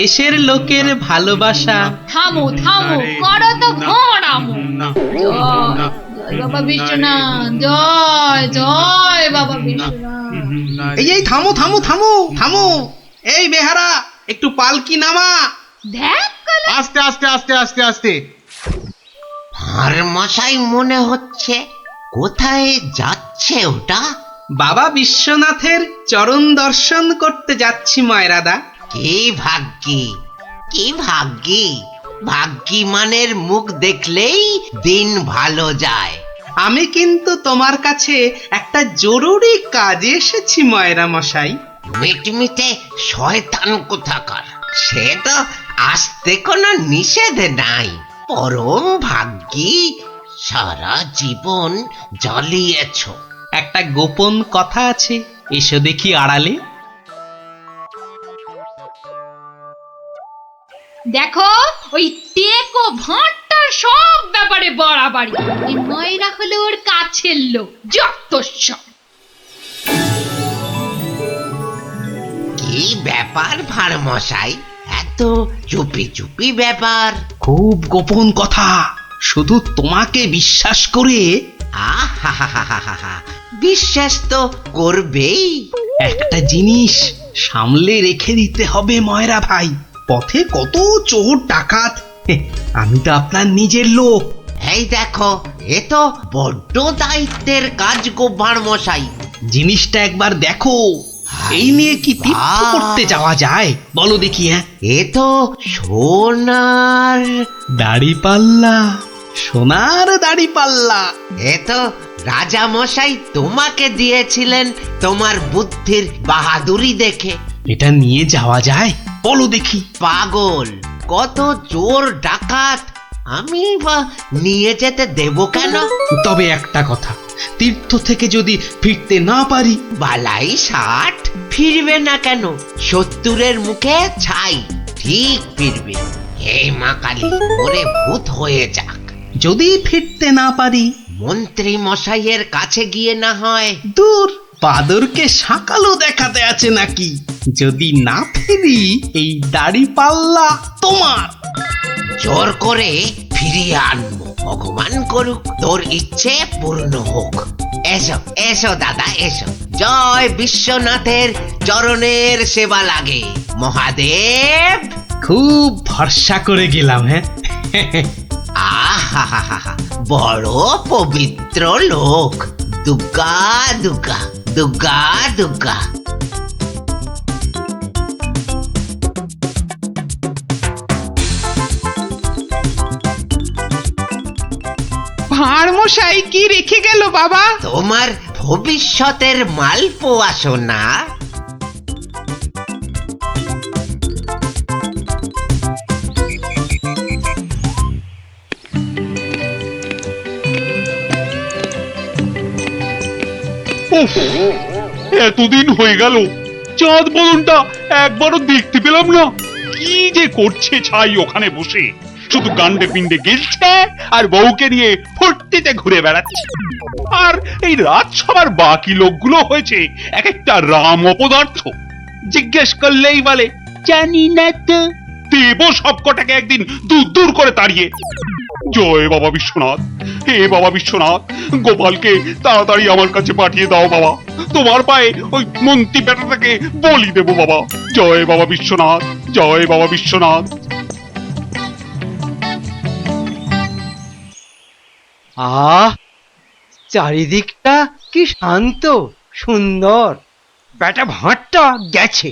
দেশের লোকের ভালোবাসা। থামো থামো, করো তো ঘোড়ামো। জয় জয় বাবা বিশ্বনাথ, জয় জয় বাবা বিশ্বনাথ। এই থামো থামো থামো থামো, এই বেহারা একটু পালকি নামা। দেখ আস্তে আস্তে আস্তে আস্তে আস্তে। আর মশাই মনে হচ্ছে, কোথায় যাচ্ছে ওটা? বাবা বিশ্বনাথের চরণ দর্শন করতে যাচ্ছি ময়রাদা। কি ভাগ্যি, কি ভাগ্যি! ভাগ্যি মানের মুখ দেখলেই দিন ভালো যায়। আমি কিন্তু তোমার কাছে একটা জরুরি কাজে এসেছি ময়রা মশাই। মিটমিটে শয়তান কোথাকার, সে তো আসতে কোনো নিষেধ নাই। পরম ভাগ্যি, সারা জীবন জ্বালিয়েছ। একটা গোপন কথা আছে, এসো দেখি আড়ালে। দেখো, ওই টেকো ভাঁটটার সব ব্যাপারে বাড়াবাড়ি। এই ময়রা হলো ওর কাছের লোক, যত সব। কি ব্যাপার ভাঁড় মশাই, এত চুপি চুপি ব্যাপার? খুব গোপন কথা, শুধু তোমাকে বিশ্বাস করে। আহা, বিশ্বাস তো করবেই। একটা জিনিস সামলে রেখে দিতে হবে ময়রা ভাই। পথে কত চোর ডাকাত, আমি তো আপনার নিজের লোক। এই দেখো, এ তো বড্ড দায়িত্বের কাজ গো ভাঁড় মশাই। জিনিসটা একবার দেখো, এই নিয়ে কি তীর্থ করতে যাওয়া যায় বলো দেখি? এ তো সোনার দাড়িপাল্লা, সোনার দাড়িপাল্লা। এ তো রাজা মশাই তোমাকে দিয়েছিলেন তোমার বুদ্ধির বাহাদুরি দেখে। এটা নিয়ে যাওয়া যায় বলো দেখি? পাগল, কত চোর ডাকাত, আমি বা নিয়ে যেতে দেব কেন? তবে একটা কথা, তীর্থ থেকে যদি ফিরতে না পারি? বালাই ষাট, ফিরবে না কেন? সত্তরের মুখে ছাই, ঠিক ফিরবে। হে মা কালী, ওরে ভূত হয়ে যাক। যদি ফিরতে না পারি? মন্ত্রী মশাইয়ের কাছে গিয়ে না হয়। দূর, বাদরকে সাকালো দেখাতে আছে নাকি? যদি না ফিরি, এই দাড়িপাল্লা তোমার। জোর করে ফিরিয়ে আনবো, ভগবান করুক তোর ইচ্ছে পূর্ণ হোক। এসো এসো দাদা, এসো। জয় বিশ্বনাথের চরণের সেবা লাগে মহাদেব। খুব ভরসা করে গেলাম। আহা, বড় পবিত্র লোক। দুর্গা দুর্গা দুর্গা দুর্গা। ভাঁড় মশাই কি রেখে গেল বাবা? তোমার ভবিষ্যতের মালপোয়া সোনা। এতদিন হয়ে গেল, চাঁদ বদনটা একবারও দেখতে পেলাম না। কি যে করছে ছাই ওখানে বসে, শুধু গান্ডে পিণ্ডে গেলছে আর বউকে নিয়ে ফুর্তিতে ঘুরে বেড়াচ্ছে। আর এই রাজসভার বাকি লোকগুলো হয়েছে এক একটা রাম অপদার্থ। জিজ্ঞেস করলেই বলে জানি না তো। দেব সবকটাকে একদিন দূর দূর করে তাড়িয়ে। জয় বাবা বিশ্বনাথ, হে বাবা বিশ্বনাথ, গোপালকে তাড়াতাড়ি আমার কাছে পাঠিয়ে দাও বাবা। তোমার পায়ে ওই মন্ত্রী বেটাটাকে বলি দেব বাবা। জয় বাবা বিশ্বনাথ, জয় বাবা বিশ্বনাথ। আহ, চারিদিকটা কি শান্ত সুন্দর। বেটা ভাঁটটা গেছে,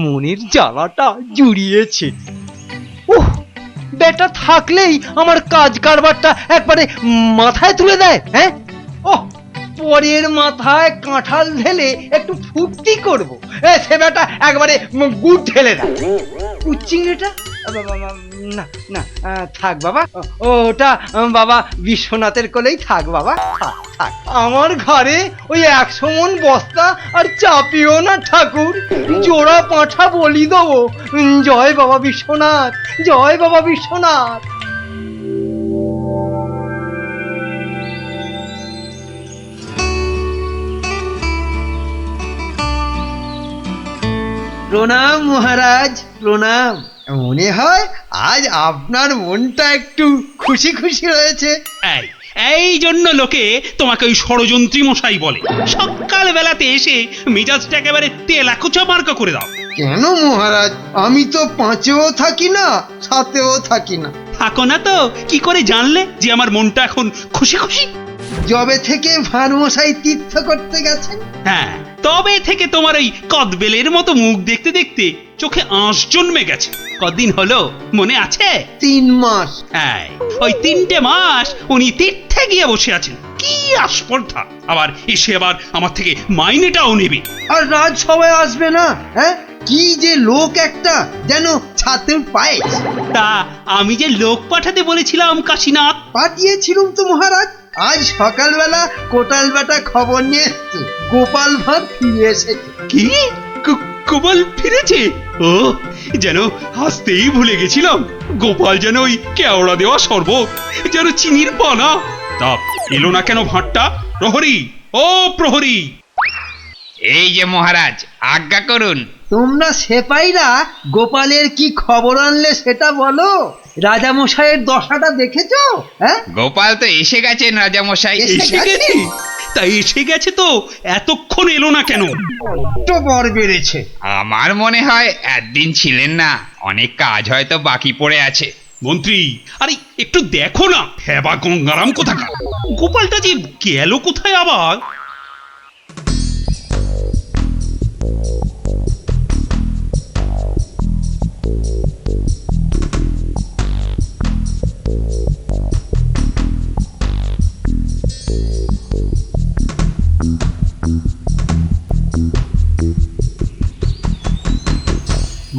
মনের জ্বালাটা জুড়িয়েছে। উহ, বেটা থাকলেই আমার কাজ কারবারটা একবারে মাথায় তুলে দেয়। হ্যাঁ, ওহ, পরের মাথায় কাঁঠাল ঢেলে একটু ফুর্তি করবো, সে বেটা একবারে গুড় ঢেলে দেয়। চিংড়িটা না না, থাক বাবা, ওটা বাবা বিশ্বনাথের কোলেই থাক বাবা, থাক থাক। আমার ঘরে ওই 100 মণ বস্তা আর চাপিও না ঠাকুর, জোড়া পাঁঠা বলি দেবো। জয় বাবা বিশ্বনাথ, জয় বাবা বিশ্বনাথ। প্রণাম মহারাজ, প্রণাম। মনে হয় আজ আপনার মনটা একটু খুশি খুশি রয়েছে। এই জন্য লোকে তোমাকে ওই ষড়যন্ত্রী মশাই বলে। সকাল বেলাতে এসে মেজাজটা একেবারে তেলাকুচা মার্কা করে দাও। কেন মহারাজ, আমি তো 5-এও থাকি না, 7-এও থাকি না। থাকো না তো কি করে জানলে যে আমার মনটা এখন খুশি খুশি? যবে থেকে ভানুমশাই তীর্থ করতে গেছেন। হ্যাঁ, তবে থেকে তোমার ওই কদবেলের মতো মুখ দেখতে দেখতে চোখে আঁশ জন্মে গেছে। কদিন হলো মনে আছে? 3 মাস। হ্যাঁ, ওই 3টে মাস উনি তীর্থে গিয়ে বসে আছেন। কি আস্পর্ধা! আবার এসে আবার আমার থেকে মাইনেটাও নেবে। আর রাজসভায় আসবে না? হ্যাঁ, কি যে লোক একটা, যেন ছাতের পায়ে। তা আমি যে লোক পাঠাতে বলেছিলাম কাশীনাথ, পাঠিয়েছিলুম তো মহারাজ। আজ সকালবেলা কোটাল বেটা খবর নিয়ে এসছে, গোপাল ভাঁড় ফিরে এসেছে। কি গোপাল ফিরেছে? ও, যেন হাসতেই ভুলে গেছিলাম। গোপাল যেন ওই কেওড়া দেওয়া শরবত, যেন চিনির পানা। তা এলো না কেন ভাঁড়টা? প্রহরী, ও প্রহরী! এই যে মহারাজ, আজ্ঞা করুন। তোমরা সেপাইরা গোপালের কি খবর আনলে সেটা বলো। রাজামশাইয়ের দশাটা দেখেছো? হ্যাঁ, গোপাল তো এসে গেছেন রাজামশাই। এসে গেছে? তাই এসে গেছে তো এতক্ষণ এলো না কেন? তো বর বেড়েছে। আমার মনে হয় একদিন ছিলেন না, অনেক কাজ হয়তো বাকি পড়ে আছে। মন্ত্রী, আরে একটু দেখো না, হেবা গঙ্গারাম কোথাকার! গোপালটা যে গেল কোথায় আবার?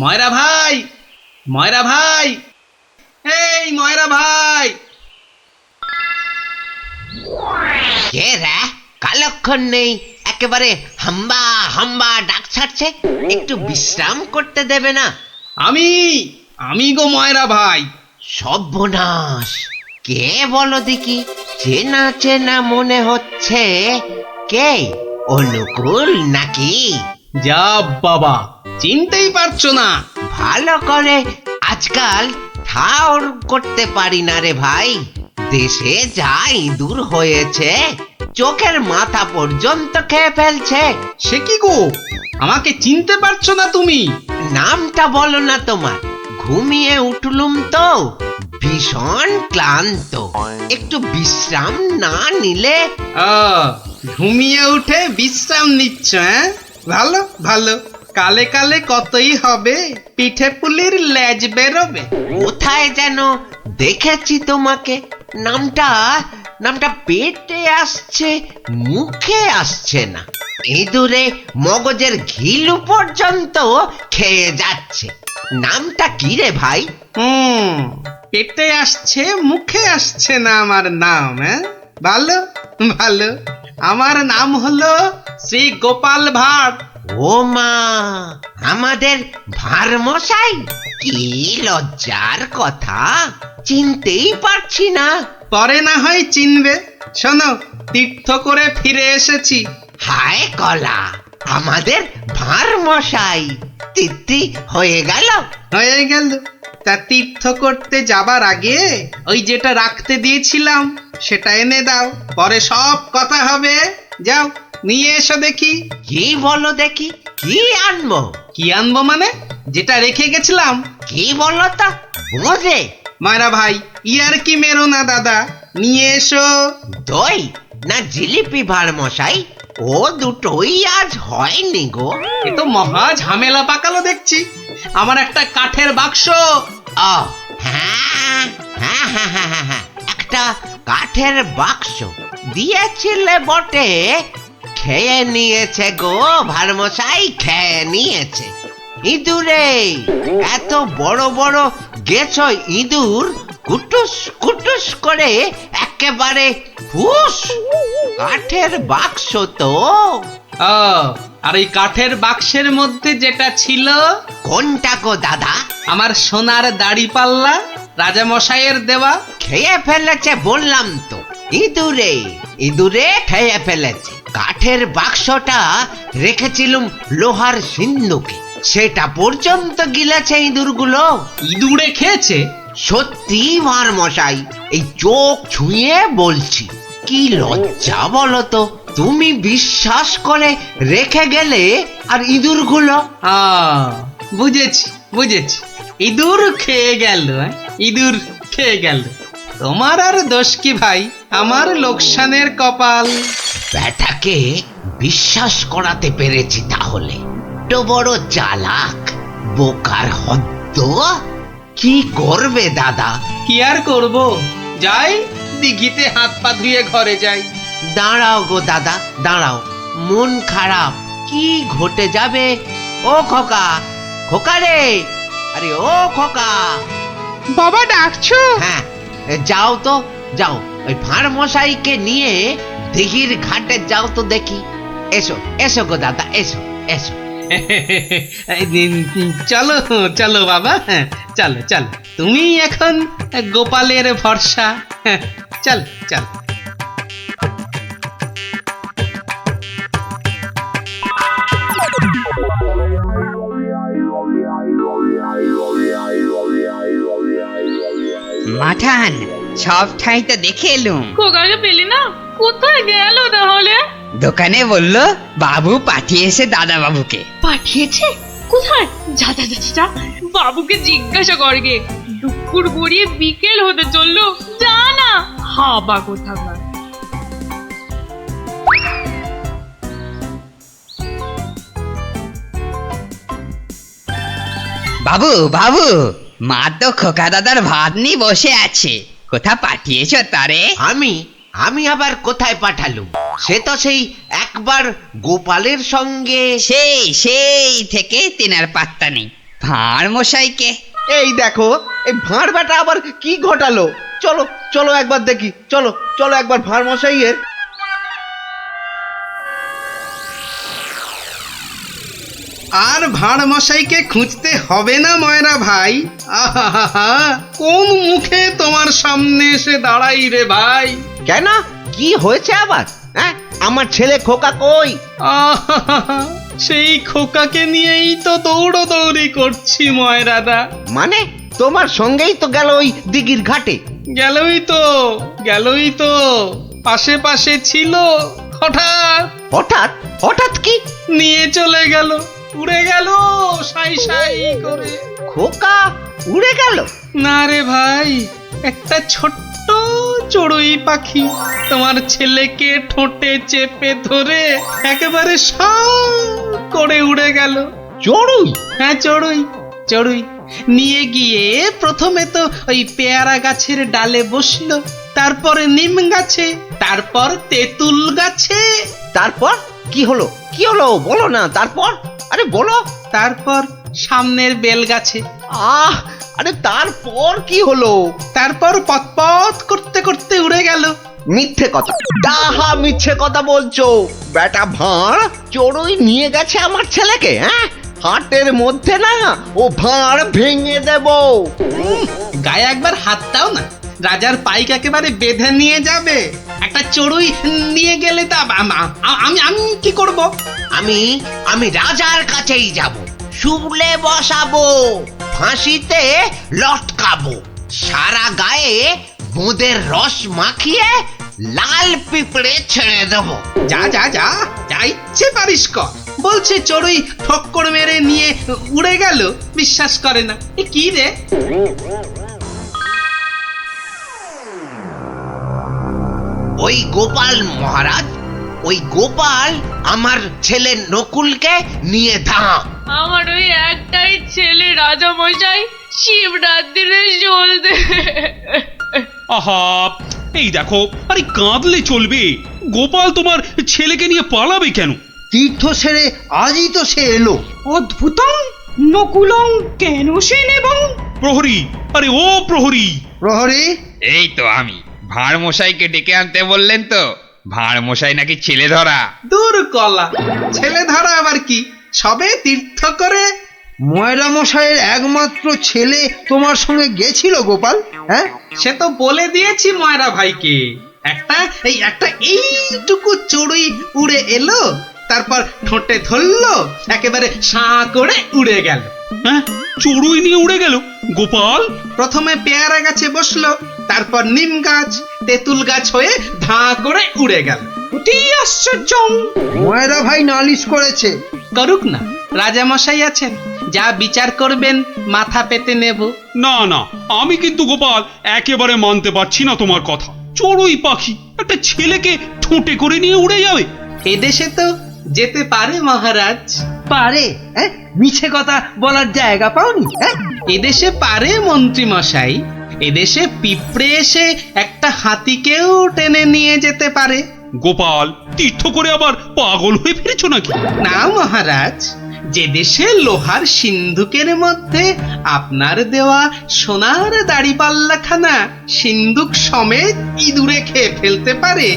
ময়রা ভাই, ময়রা ভাই, এই ময়রা ভাই! কে রে? কালক্ষণ নেই, একেবারে হাম্বা হাম্বা ডাক ছাড়ছে। একটু বিশ্রাম করতে দেবে না? আমি গো ময়রা ভাই। সর্বনাশ! কে বলো দেখি? চেনা চেনা মনে হচ্ছে। কে? অনুকূল নাকি? যা বাবা, চিনতেই পারছো না? ভালো করে আজকাল ঠাউর করতে পারি না রে ভাই। দেশে যা ইঁদুর হয়েছে, চোখের মাথা পর্যন্ত খেয়ে ফেলছে। সে কি গো, আমাকে চিনতে পারছো না তুমি? নামটা বলো না তোমার। ঘুমিয়ে উঠলুম তো, ভীষণ ক্লান্ত। একটু বিশ্রাম না নিলে। ঘুমিয়ে উঠে বিশ্রাম নিচ্ছ? হ্যাঁ, ভালো ভালো। কালে কালে কতই হবে, পিঠে পুলির লেজ বেরোবে। কোথায় যেন দেখেছি তোমাকে। নামটা পেটে আসছে, মুখে আসছে না। ইঁদুরে মগজের ঘিলু পর্যন্ত খেয়ে যাচ্ছে। নামটা কি রে ভাই? পেটে আসছে, মুখে আসছে না আমার নাম। হ্যাঁ, ভালো ভালো। আমার নাম হলো শ্রী গোপাল ভাঁড়। ও মা, আমাদের ভাঁড় মশাই! কি লজ্জার কথা, চিনতেই পারছি না। পরে না হয় চিনবে। শোনো, তীর্থ করে ফিরে এসেছি। হায় কলা, আমাদের ভাঁড় মশাই তিথি হয়ে গেল। হয়ে গেল। তা তীর্থ করতে যাবার আগে ওই যেটা রাখতে দিয়েছিলাম সেটা এনে দাও, পরে সব কথা হবে। যাও, নিয়ে এসো দেখি। কি বলো দেখি, কি আনবো? কি আনবো মানে? যেটা রেখে গেছিলাম। কি বলো তো? বোঝে ময়রা ভাই, ইয়ার কি মেরো না দাদা, নিয়ে এসো। দই না জিলিপি ভাঁড় মশাই? ও দুটোই আজ হয়নি গো। এ তো মহা ঝামেলা পাকালো দেখছি। আমার একটা কাঠের বাক্স। ও হ্যাঁ হ্যাঁ হ্যাঁ হ্যাঁ হ্যাঁ হ্যাঁ, একটা কাঠের বাক্স দিয়েছিলে বটে। খেয়ে নিয়েছে গো ভাঁড় মশাই, খেয়ে নিয়েছে। ইঁদুরে এত বড় বড় গেছ ইঁদুর, কুটুস কুটুস করে একেবারে ফুস। কাঠের বাক্স তো। আর এই কাঠের বাক্সের মধ্যে যেটা ছিল। কোনটা গো দাদা? আমার সোনার দাড়ি পাল্লা, রাজা মশাইয়ের দেওয়া। খেয়ে ফেলেছে বললাম তো। ইঁদুরে খেয়ে ফেলেছে। কাঠের বাক্সটা রেখেছিলুম লোহার সিন্ধুকে। সেটা পর্যন্ত গিলেছে ইঁদুরগুলো। ইঁদুরে খেয়েছে? সত্যি ভাঁড় মশাই, এই চোখ ছুঁয়ে বলছি। কি লজ্জা বলো তো, তুমি বিশ্বাস করে রেখে গেলে আর ইঁদুরগুলো। বুঝেছি বুঝেছি, ইঁদুর খেয়ে গেল। ইঁদুর খেয়ে গেল। তোমার আর দোষ কি ভাই, আমার লোকসানের কপাল। ব্যাটাকে বিশ্বাস করাতে পেরেছি তাহলে। তো বড় চালাক, বোকার হদ্দ। কি করবে দাদা? কি আর করব, যাই দিঘিতে হাত পা ধুয়ে ঘরে যাই। দাঁড়াও গো দাদা, দাঁড়াও। মন খারাপ, কি ঘটে যাবে? ও খোকা, খোকা রে, আরে ও খোকা। বাবা ডাকছো? হ্যাঁ, যাও তো, যাও ওই ভাঁড় মশাইকে নিয়ে দিঘির ঘাটে যাও তো দেখি। এসো এসো গো দাদা, এসো এসো। চলো চলো বাবা, হ্যাঁ চলো চলো। তুমি এখন গোপালের ভরসা। হ্যাঁ, চল চল। মাঠান, সব ঠাই তো দেখে এলুম। খোকাকে পেলি না? কোথায় গেল তাহলে? দোকানে বললো বাবু পাঠিয়েছে দাদা বাবুকে। পাঠিয়েছে? কোথায়? যা যা যা যা, বাবুকে জিজ্ঞাসা করগে। দুপুর গড়িয়ে বিকেল হতে চললো, যা না। হাবা কোথাকার। বাবু বাবু, মা তো খোকা দাদার ভাত নিয়ে বসে আছে। কোথা পাঠিয়েছ তারে? আমি আমি আবার কোথায় পাঠালুম? সে তো সেই একবার গোপালের সঙ্গে। সেই থেকে তিনার পাত্তা নেই। ভাঁড় মশাইকে। এই দেখো, এই ভাঁড় বেটা আবার কি ঘটালো। চলো চলো একবার দেখি, চলো চলো একবার ভাঁড় মশাইয়ের। আর ভাঁড় মশাইকে খুঁজতে হবে না ময়রা ভাই। আহা, কোন মুখে তোমার সামনে এসে দাঁড়াই রে ভাই। কেন, কি হয়েছে আবার? হ্যাঁ, আমার ছেলে খোকা কই? আহা, সেই খোকাকে নিয়েই তো দৌড়দৌড়ি করছি ময়রাদা। মানে তোমার সঙ্গেই তো গেল ওই দিঘির ঘাটে। গেলই তো পাশে পাশে ছিল, হঠাৎ হঠাৎ? হঠাৎ কি? নিয়ে চলে গেল, উড়ে গেল সাই সাই করে। খোকা উড়ে গেল? না রে ভাই, একটা ছোট্ট চড়ুই পাখি তোমার ছেলেকে ঠোঁটে চেপে ধরে একেবারে সাঁ করে উড়ে গেল। চড়ুই? হ্যাঁ, চড়ুই চড়ুই। নিয়ে গিয়ে প্রথমে তো ওই পেয়ারা গাছের ডালে বসলো, তারপরে নিম গাছে, তারপর তেঁতুল গাছে। তারপর কি হলো? কি হলো বলো না, তারপর? আরে বলো। তারপর সামনের বেল গাছে। আরে তারপর কি হলো? তারপর পথ করতে করতে উড়ে গেল। মিথ্যে কথা, ডাহা মিথ্যে কথা বলছো। বেটা ভাঁড় চড়ুই নিয়ে গেছে আমার ছেলেকে। হ্যাঁ, হাটের মধ্যে না ও ভাঁড় ভেঙে দেব। গায়ে একবার হাত দাও না, রাজার পাইক একেবারে বেঁধে নিয়ে যাবে। একটা চড়ুই নিয়ে গেলে তা আমি কি করব? আমি রাজার কাছেই যাব, শুলে বসাবো, ফাঁসিতে লটকাবো, সারা গায়ে বোঁদের রস মাখিয়ে লাল পিঁপড়ে ছেড়ে দেবো। যা যা যা, যা ইচ্ছে পারিস কর। বলছে চড়ুই ঠক্কর মেরে নিয়ে উড়ে গেল, বিশ্বাস করে না। এ কি রে? ওই গোপাল মহারাজ, ওই গোপাল আমার ছেলে নকুলকে নিয়ে ধাম। আমার ওই একটাই ছেলে রাজা মশাই, শিবরাত্রিরে চলতে। আহা, এই দেখো, আরে কাঁদলে চলবে? গোপাল তোমার ছেলেকে নিয়ে পালাবে কেন? তীর্থ সেরে আজই তো সে এলো। অদ্ভুতং নকুলং কেন সে নেবং? প্রহরী, আরে ও প্রহরী! প্রহরী, এই তো আমি। ভাঁড় মশাইকে ডেকে আনতে বললেন তো? ভাঁড় মশাই নাকি ছেলে ধরা। দূর কলা, ছেলে ধরা আবার কি? সবে তীর্থ করে। ময়রা মশাইয়ের একমাত্র ছেলে তোমার সঙ্গে গেছিল গোপাল? হ্যাঁ, সে তো বলে দিয়েছি ময়রা ভাইকে। একটা এইটুকু চড়ুই উড়ে এলো, তারপর ঠোঁটে ধরলো, একেবারে সাঁ করে উড়ে গেল। হ্যাঁ, চড়ুই নিয়ে উড়ে গেল গোপাল? প্রথমে পেয়ারা গাছে বসলো, তারপর নিম গাছ, তেঁতুল গাছ হয়ে ধাঁ করে উড়ে গেল। আশ্চর্য! ময়রা ভাই নালিশ করেছে। করুক না, রাজামশাই আছেন, যা বিচার করবেন মাথা পেতে নেব। না না, আমি কিন্তু গোপাল একেবারে মানতে পারছি না তোমার কথা। চড়ুই পাখি একটা ছেলেকে ঠোঁটে করে নিয়ে উড়ে যাবে? এদেশে তো যেতে পারে মহারাজ। পারে? হ্যাঁ, মিছে কথা বলার জায়গা পাওনি? হ্যাঁ, এদেশে পারে মন্ত্রী মশাই। এদেশে পিঁপড়ে এসে একটা হাতিকেও টেনে নিয়ে যেতে পারে। গোপাল, তীর্থ করে আবার পাগল হয়ে ফিরেছ নাকি? না মহারাজ, যে দেশে লোহার সিন্ধুকের মধ্যে আপনার দেওয়া সোনার দাড়িপাল্লাখানা সিন্ধুক সমেত ইঁদুরে খেয়ে ফেলতে পারে,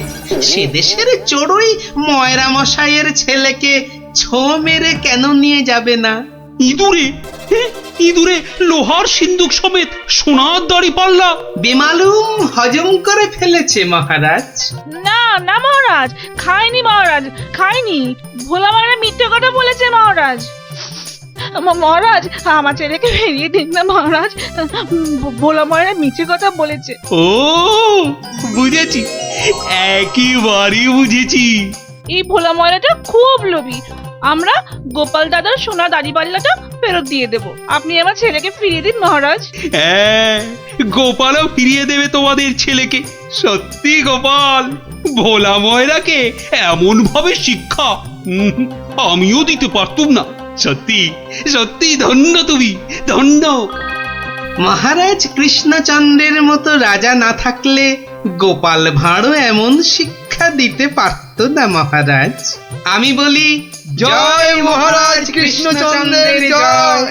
সে দেশের চড়ুই ময়রা মশাইয়ের ছেলেকে ছো মেরে কেন নিয়ে যাবে না? ইঁদুরে? ইঁদুরে লোহার সিন্ধুক সমেত সোনার দাড়ি পাল্লা? বেমালুম হজম করে ফেলেছে মহারাজ। না না মহারাজ, খাইনি মহারাজ, খাইনি। ভোলা মায়েরা মিথ্যে কথা বলেছে মহারাজ। মহারাজ, আমার ছেলেকে ফিরিয়ে দিন না মহারাজ। ভোলা মায়েরা মিথ্যে কথা বলেছে। ও, বুঝেছি, একেবারে বুঝেছি। এই ভোলা ময়রাটা খুব লোভী। আমরা গোপাল দাদার সোনা দাড়িপাল্লাটা ফেরত দিয়ে দেব। আপনি আমার ছেলেকে ফিরিয়ে দিন মহারাজ। হ্যাঁ, গোপালও ফিরিয়ে দেবে তোমাদের ছেলেকে। সত্যি গোপাল, ভোলা ময়রাকে এমন ভাবে শিক্ষা আমিও দিতে পারতুম না। সত্যি সত্যি ধন্য তুমি, ধন্য। মহারাজ কৃষ্ণচন্দ্রের মতো রাজা না থাকলে গোপাল ভাঁড়ও এমন শিক্ষা দিতে পারত না মহারাজ। আমি বলি জয় মহারাজ কৃষ্ণচন্দ্রের জয়!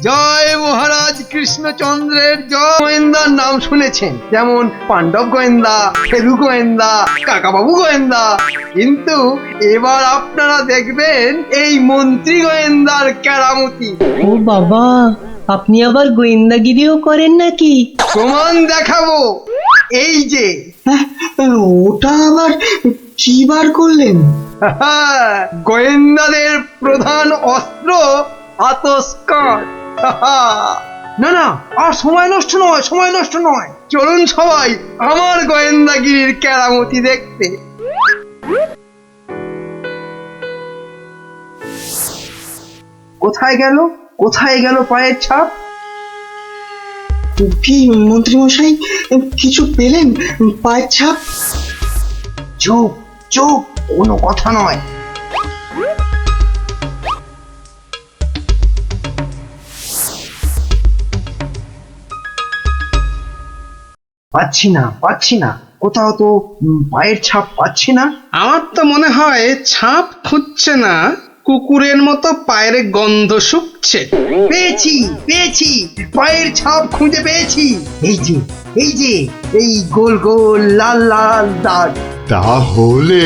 জয় মহারাজ কৃষ্ণচন্দ্রের জয়! গোয়েন্দার নাম শুনেছেন, যেমন পাণ্ডব গোয়েন্দা, ফেলু গোয়েন্দা, কাকাবাবু গোয়েন্দা, কিন্তু এবার আপনারা দেখবেন এই মন্ত্রী গোয়েন্দার কেরামতি। ও বাবা, আপনি আবার গোয়েন্দাগিরিও করেন নাকি? প্রমাণ দেখাবো। এই যে ওটা আবার কি বার করলেন? গোয়েন্দাদের প্রধান অস্ত্র আতস্কার। না না, আর সময় নষ্ট নয়, সময় নষ্ট নয়। চলুন সবাই আমার গোয়েন্দাগিরির কেরামতি দেখতে। কোথায় গেল, কোথায় গেল পায়ের ছাপ? কি মন্ত্রী মশাই, কিছু পেলেন পায়ের ছাপ? চুপ চুপ, কোনো কথা নয়। পাচ্ছি না, পাচ্ছি না, কোথাও তো পায়ের ছাপ পাচ্ছি না। আমার তো মনে হয় ছাপ খুঁজছে না, কুকুরের মতো পায়ের গন্ধ শুকছে। পেয়েছি পেয়েছি, পায়ের ছাপ খুঁজে পেয়েছি। এই যে এই যে, এই গোল গোল লাল লাল দাগ। তাহলে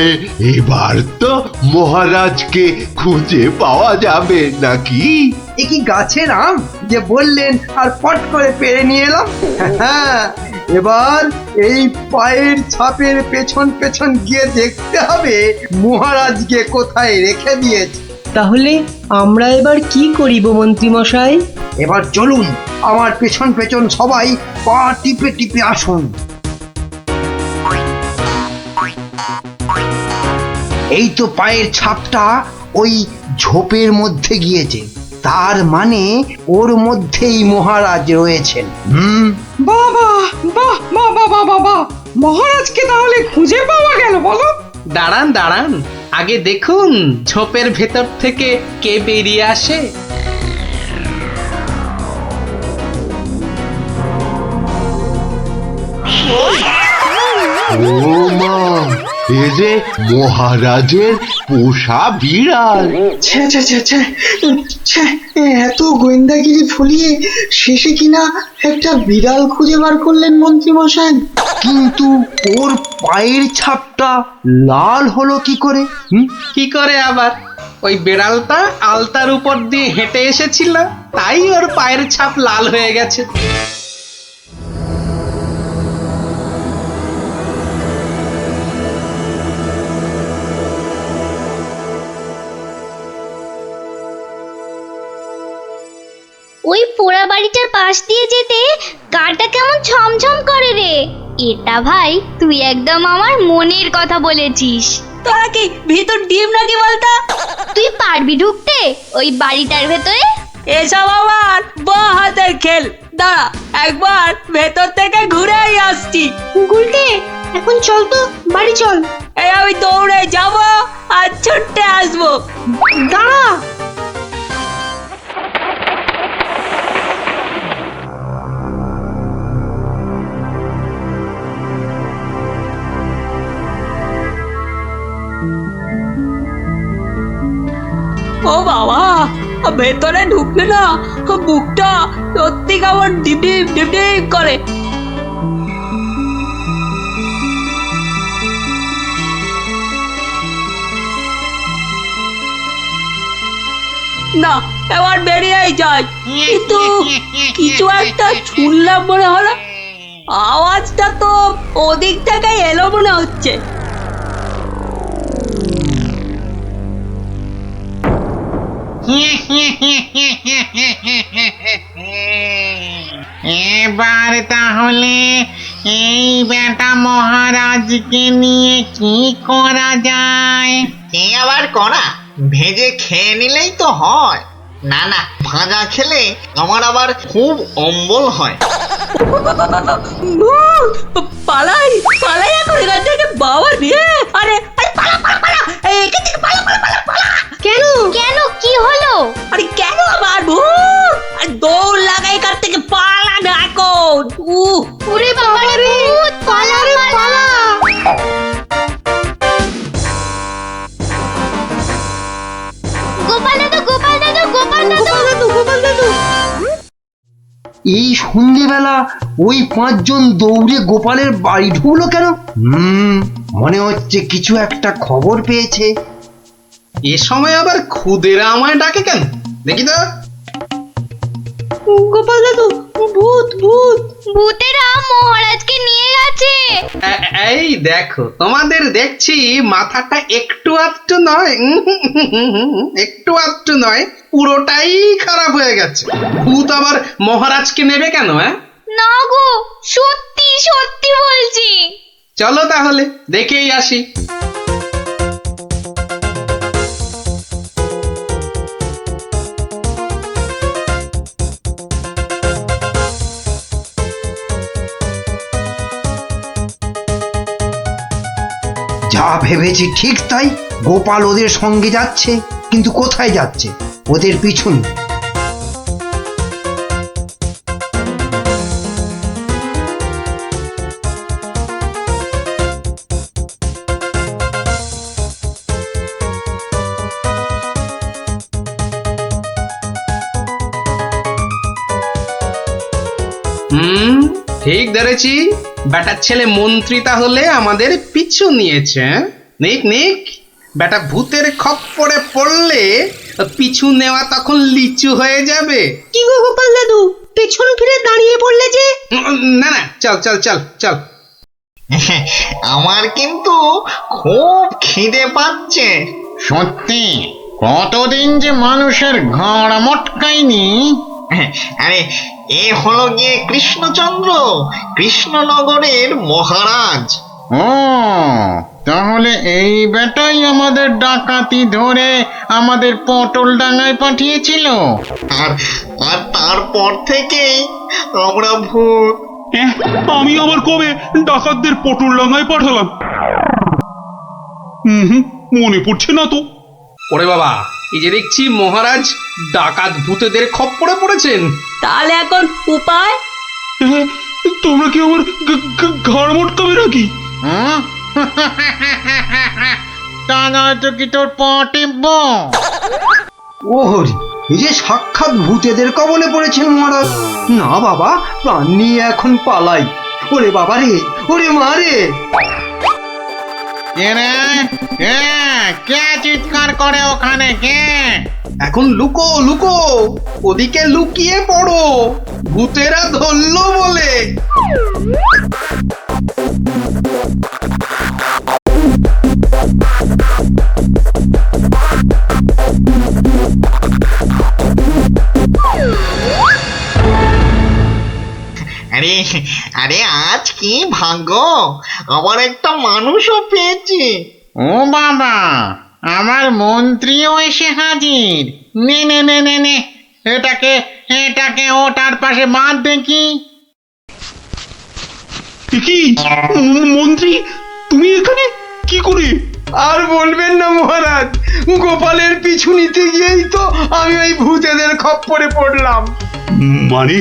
এবার তো মহারাজকে খুঁজে পাওয়া যাবে নাকি? এ কি গাছের আম যে বললেন আর পট করে পেরে নিয়ে এলাম? হ্যাঁ, এবার এই পায়ের ছাপের পেছন পেছন গিয়ে দেখতে হবে মহারাজকে কোথায় রেখে দিয়েছে। তাহলে আমরা এবার কি করিব মন্ত্রী মশাই? এবার চলুন, আমার পেছন পেছন সবাই পা টিপে টিপে আসুন। এই তো পায়ের ছাপটা ওই ঝোপের মধ্যে গিয়েছে, তার মানে ওর মধ্যেই মহারাজ রয়েছেন। বাবা, বাহ, বাবা বাবা বাহ, মহারাজকে তাহলে খুঁজে পাওয়া গেল বলো? দাঁড়ান দাঁড়ান, আগে দেখুন ঝোপের ভেতর থেকে কে বেরিয়ে আসে। ও মা, এ যে মহারাজের পোষা বিড়াল। ছ্যা ছ্যা ছ্যা ছ্যা ছ্যা, এত গোয়েন্দাগিরি ফুলিয়ে শেষে কিনা একটা বিড়াল খুঁজে বার করলেন মন্ত্রী মশাই। কিন্তু ওর পায়ের ছাপটা লাল হলো কি করে? কি করে আবার? ওই বেড়ালটা আলতার উপর দিয়ে হেঁটে এসেছিল, তাই ওর পায়ের ছাপ লাল হয়ে গেছে। ওই পোড়া বাড়িটার পাশ দিয়ে যেতে গাটা কেমন ছমছম করে রে। এটা ভাই তুই একদম আমার মনের কথা বলেছিস। তোরা কি ভিতর ডিম নাকি বলতো? তুই পারবি ঢুকতে ওই বাড়িটার ভেতরে? এসব আমার বাঁ হাতের খেল। দাঁড়া, একবার ভেতর থেকে ঘুরেই আসছি। গুলটে এখন চল তো, বাড়ি চল। এই আমি দৌড়ে যাব আর ছুটে আসবো। দাঁড়া। ও বাবা, ভেতরে ঢুকলে না বুকটা সত্যি কেমন ডিপ ডিপ ডিপ ডিপ করে। না, এবার বেরিয়েই যাই। কিন্তু কিছু একটা শুনলাম মনে হলো। আওয়াজটা তো ওদিক থেকে এলো মনে হচ্ছে। এবার তাহলে এই বেটা মহারাজকে নিয়ে কি করা যায়? কি আবার করা, ভেজে খেয়ে নিলেই তো হয়। না না, ভাজা খেলে আমার আবার খুব অম্বল হয়। পালাই পালাই এখন এখান থেকে, বাবা রে। আরে পালা পালা পালা, এখান থেকে পালা পালা পালা পালা। কেন কেন, কি হলো? আরে কেন আবার ভূত? আরে দৌড় লাগাই এখান থেকে, পালা না এখন। ওরে বাবা রে, ভূত, পালা রে পালা। গোপাল দাদু, গোপাল দাদু, গোপাল দাদু, গোপাল দাদু। এই সন্ধ্যেবেলা ওই 5 জন দৌড়ে গোপালের বাড়ি ঢুকলো কেন? মনে হচ্ছে কিছু একটা খবর পেয়েছে। এ সময় আবার খুদেরা আমায় ডাকে কেন? দেখি তো। গোপাল দাদু, ভূত ভূত, ভূতেরা মহারাজকে নিয়ে গেছে। এই দেখো, তোমাদের দেখছি মাথাটা একটু আধটু নয়, একটু আধটু নয়, পুরোটাই খারাপ হয়ে গেছে। ভূত আবার মহারাজকে নেবে কেন? না গো, সত্যি সত্যি বলছি। চলো তাহলে দেখেই আসি। যা ভেবেছি ঠিক তাই। গোপাল ওদের সঙ্গে যাচ্ছে, কিন্তু কোথায় যাচ্ছে? ওদের পিছন। ঠিক ধরেছি, বেটার ছেলে মন্ত্রী তাহলে আমাদের পিছু নিয়েছে। নিক নিক, বেটা ভূতের খপ্পরে পড়লে পিছু নেওয়া তখন লিচু হয়ে যাবে। কি গো গোপাল দাদু, পেছন ফিরে দাঁড়িয়ে পড়লে যে? না না, চল চল চল চল। আমার কিন্তু খুব খিদে পাচ্ছে। সত্যি, কতদিন যে মানুষের ঘাড় মটকায়নি। আরে, এ হলো গিয়ে কৃষ্ণচন্দ্র, কৃষ্ণনগরের মহারাজ। ও, তাহলে এই বেটাই আমাদের ডাকাতি ধরে আমাদের পটল ডাঙায় পাঠিয়েছিল। আর আর তারপর থেকেই আমরা ভূত। আমি আবার কবে ডাকাতদের পটল ডাঙায় পাঠালাম? মনে পড়ছে না তো। ওরে বাবা, এই যে দেখছি মহারাজ ডাকাত ভূতেদের খপ্পরে পড়েছেন। তাহলে এখন উপায়? তোমরা কি আমার ঘাড় মটকাবে নাকি? তা নয়তো কি তোর পা টিপব? ও হরি, এই যে সাক্ষাৎ ভূতেদের কবলে পড়েছেন মহারাজ। না বাবা, প্রাণ নিয়ে এখন পালাই। ওরে বাবা রে, ওরে মা রে। কে চিৎকার করে ওখানে? কে? এখন লুকো লুকো, ওদিকে লুকিয়ে পড়ো, ভূতেরা ধরলো বলে। আরে আরে আজ কি ভাগ্য, আমার একটা মানুষও পেয়েছি। ও বাবা, আমার মন্ত্রীও এসে হাজির। নে নে নে নে নে, এটাকে এটাকে ওটার পাশে বাঁধ দেখি। কি মন্ত্রী, তুমি এখানে কি করে? আর বলবেন না মহারাজ, গোপালের পিছু নিতে গিয়েই তো আমি ওই ভূতেদের খপ্পরে পড়লাম। মানে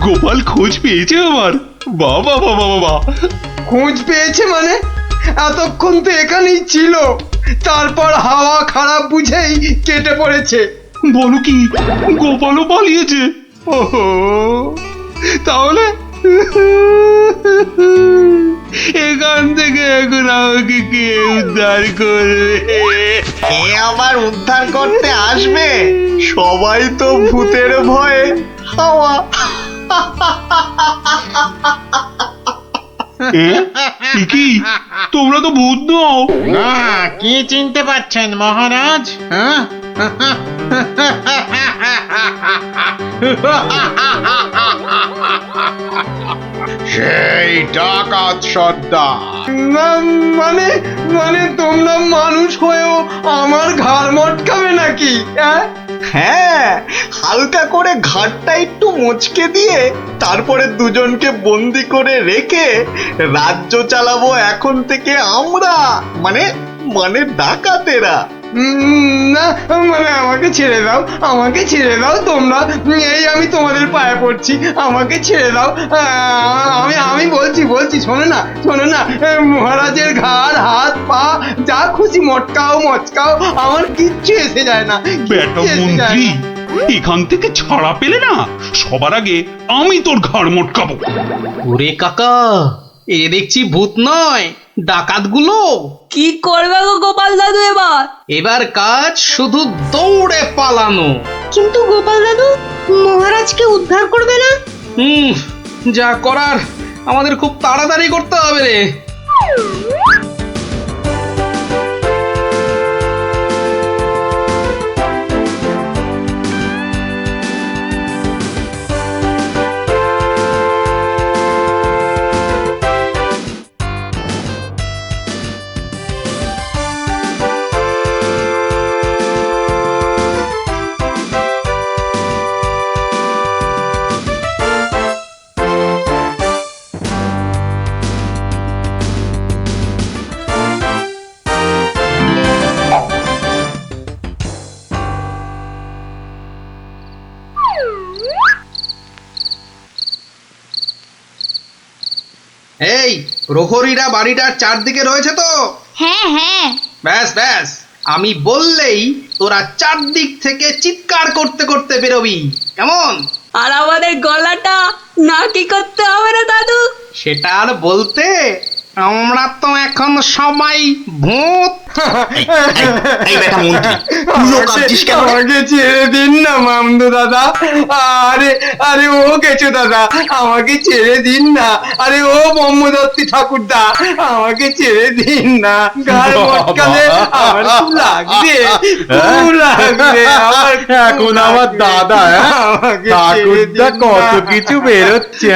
গোপাল খোঁজ পেয়েছে আমার? বাবা বাবা বাবা, খোঁজ পেয়েছে মানে? এতক্ষণ তো এখানেই ছিল, তারপর হাওয়া খারাপ বুঝেই কেটে পড়েছে। বলো কি, গোপালও পালিয়েছে? ওহো, তাহলে এখান থেকে এখন আমাকে কে উদ্ধার করবে? কে আবার উদ্ধার করতে আসবে? সবাই তো ভূতের ভয়ে হাওয়া। কি তোমরা তো ভূত নও? না, কি চিনতে পারছেন মহারাজ? হ্যাঁ, সেই ডাকাত সর্দার। মানে মানে তোমরা মানুষ হয়েও আমার ঘাড় মটকাবে নাকি? হ্যাঁ, হালকা করে ঘাটটা একটু মুচকে দিয়ে তারপরে দুজনকে বন্দি করে রেখে রাজ্য চালাবো এখন থেকে আমরা, মানে মানে ডাকাতেরা। না মানে আমাকে ছেড়ে দাও, আমাকে ছেড়ে দাও তোমরা, এই আমি তোমাদের পায়ে পড়ছি, আমাকে ছেড়ে দাও। আমি বলছি শোনো না, মহারাজের ঘাড় হাত পা যা খুশি মটকাও, আমার কিচ্ছু এসে যায় না। বেটা মন্ত্রী, এখান থেকে ছাড়া পেলে না, সবার আগে আমি তোর ঘাড় মটকাবো। ওরে কাকা, এ দেখছি ভূত নয়, ডাকাতগুলো। কি করবে গো গোপাল দাদু এবার? এবার কাজ শুধু দৌড়ে পালানো। কিন্তু গোপাল দাদু, মহারাজকে উদ্ধার করবে না? যা করার আমাদের খুব তাড়াতাড়ি করতে হবে রে। এই প্রহরীরা বাড়িটার চারদিকে রয়েছে তো? হ্যাঁ হ্যাঁ। ব্যাস ব্যাস, আমি বললেই তোরা চারদিক থেকে চিৎকার করতে করতে বেরোবি, কেমন? আর আমাদের গলাটা নাকি করতে হবে না দাদু? সেটা আর বলতে, আমরা তো এখন সবাই ভূত। আমাকে ছেড়ে দিন না মামদু দাদা। আরে ও গেছো দাদা, আমাকে ছেড়ে দিন না। আরে ও ব্রহ্মদত্তি ঠাকুরদা, আমাকে ছেড়ে দিন না। গায়ে মটকালে আমার খুব লাগবে, এখন আমার দাদা ঠাকুরদা কত কিছু বেরোচ্ছে।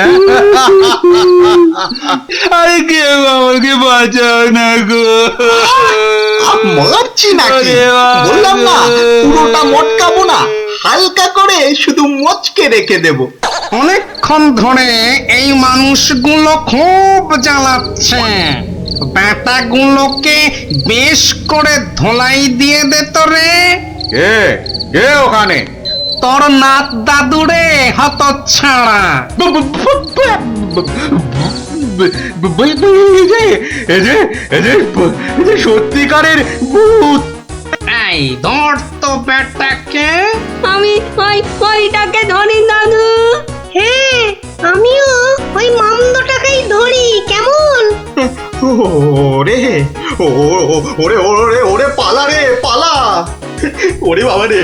আরে কেউ আমাকে বাঁচাও না গো। মারছি নাকি? বললাম না পুরোটা মটকাবো না, হালকা করে শুধু মচকে রেখে দেব। অনেকক্ষণ ধরে এই মানুষগুলো খুব জ্বালাচ্ছে, ব্যাটাগুলোকে বেশ করে ধোলাই দিয়ে দে তো রে। কে ওখানে? তোর নাত দাদুরে হতচ্ছাড়া। সত্যিকারের ভূত। এই ধর তো ব্যাটাকে। আমি ওইটাকে ধরি দাদু। হ্যাঁ, আমিও ওই মামদটাকেই ধরি, কেমন? ওরে ওরে ওরে ওরে পালা রে পালা। ওরে বাবা রে,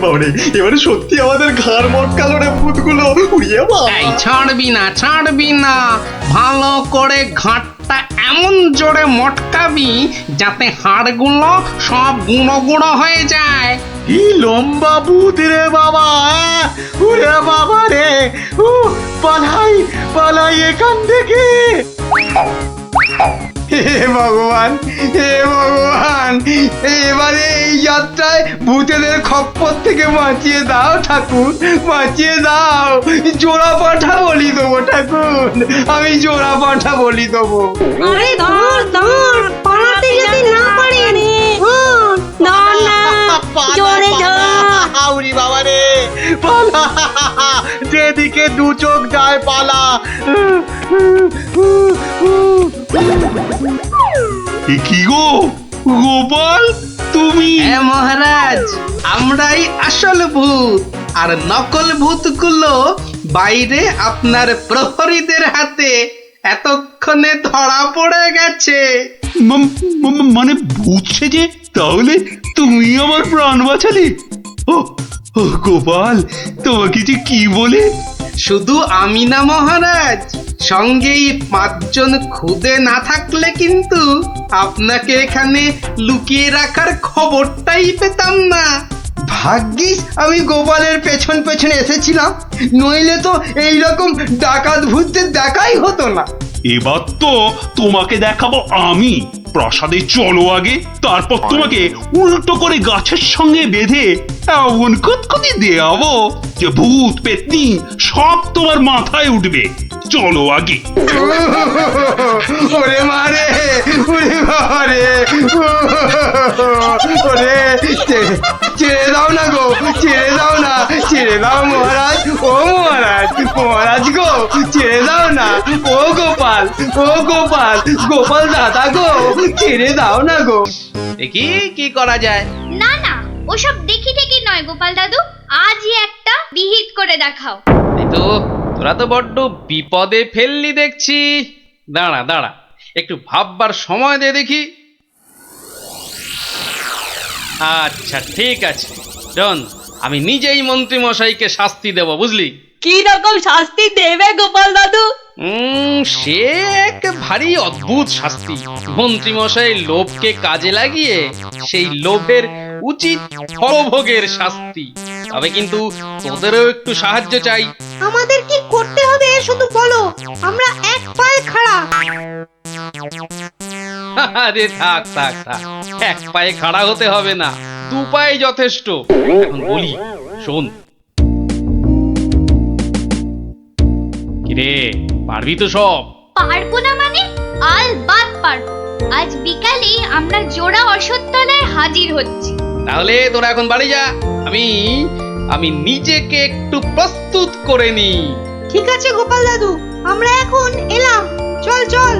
বাবা রে, এবারে সত্যি আমাদের ঘাড় মটকালো রে ভূতগুলো। উড়িয়ে বাবা, এই ছাড়বি না, ভালো করে ঘাটটা এমন জোরে মটকাবি যাতে হাড়গুলো সব গুঁড়ো গুঁড়ো হয়ে যায়। কি লম্বা ভূত রে বাবা। ওরে বাবা রে, পালাই পালাই এখান থেকে। হে ভগবান, হে ভগবান, এবারে এই যাত্রায় ভূতেদের খপ্পর থেকে বাঁচিয়ে দাও ঠাকুর, বাঁচিয়ে দাও। জোড়া পাঠা বলি দেবো ঠাকুর, আমি জোড়া পাঠা বলি দেবো। আরে ধর ধর, পালাতে যদি না পারে ধর না, জোরে ধর। হাউরি বাবা রে, পালা, যেদিকে দু চোখ যায় পালা। এ কি গো গোপাল, তুমি? হ্যাঁ মহারাজ, আমরাই আসল ভূত, আর নকল ভূতগুলো বাইরে আপনার প্রহরীদের হাতে এতক্ষণে ধরা পড়ে গেছে। মানে ভূত সেজে? তাহলে তুমি আমার প্রাণ বাঁচালে? ও ও গোপাল, তোমাকে যে কি বলে? শুধু আমি না মহারাজ, সঙ্গেই 5 জন খুদে না থাকলে কিন্তু আপনাকে এখানে লুকিয়ে রাখার খবরটাই পেতাম না। ভাগ্যিস আমি গোপালের পেছন পেছনে এসেছিলাম, নইলে তো এইরকম ডাকাত ভূতদের দেখাই হতো না। এবার তো তোমাকে দেখাবো আমি। প্রাসাদে চলো আগে, তারপর তোমাকে উল্টো করে গাছের সঙ্গে বেঁধে এমন কুতকুতি দেওয়াবো যে ভূত পেতনি সব তোমার মাথায় উঠবে। চলো আগে। ওরে মারে, ওরে বাবারে, ওরে ছেড়ে দাও না গো, ছেড়ে দাও না, ছেড়ে দাও মহারাজ, ও মহারাজ, মহারাজ গো, ছেড়ে দাও না। ও গোপাল, ও গোপাল, গোপাল দাদা গো, ছেড়ে দাও না গো। দেখি কি করা যায়। না না, ওসব দেখি টেকি নয় গোপাল দাদু, আজই একটা বিহিত করে দেখাও। এই তো, তোরা তো বড্ড বিপদে ফেললি দেখছি। দাঁড়া দাঁড়া, একটু ভাববার সময় দে দেখি। আচ্ছা ঠিক আছে, শোন, আমি নিজেই মন্ত্রী মশাইকে শাস্তি দেব, বুঝলি? কি রকম শাস্তি দেবে গোপাল দাদু? সে এক ভারী অদ্ভুত শাস্তি। মন্ত্রী মশাই লোভকে কাজে লাগিয়ে সেই লোভের উচিত ফলভোগের শাস্তি। তবে কিন্তু তোদেরও একটু সাহায্য চাই। আমাদের কি করতে হবে শুধু বলো, আমরা এক পায়ে খাড়া। আরে থাক থাক থাক, এক পায়ে খাড়া হতে হবে না, 2 পায়ে যথেষ্ট। এখন বলি, শোন। কিরে, পারবি তো সব? পারবো না মানে? আলবাত পারবো। আজ বিকালে আমরা জোড়া অশ্বত্থতলায় হাজির হচ্ছি। তাহলে তোরা এখন বাড়ি যা, আমি নিজেকে একটু প্রস্তুত করে নি। ঠিক আছে গোপাল দাদু, আমরা এখন এলাম, চল চল।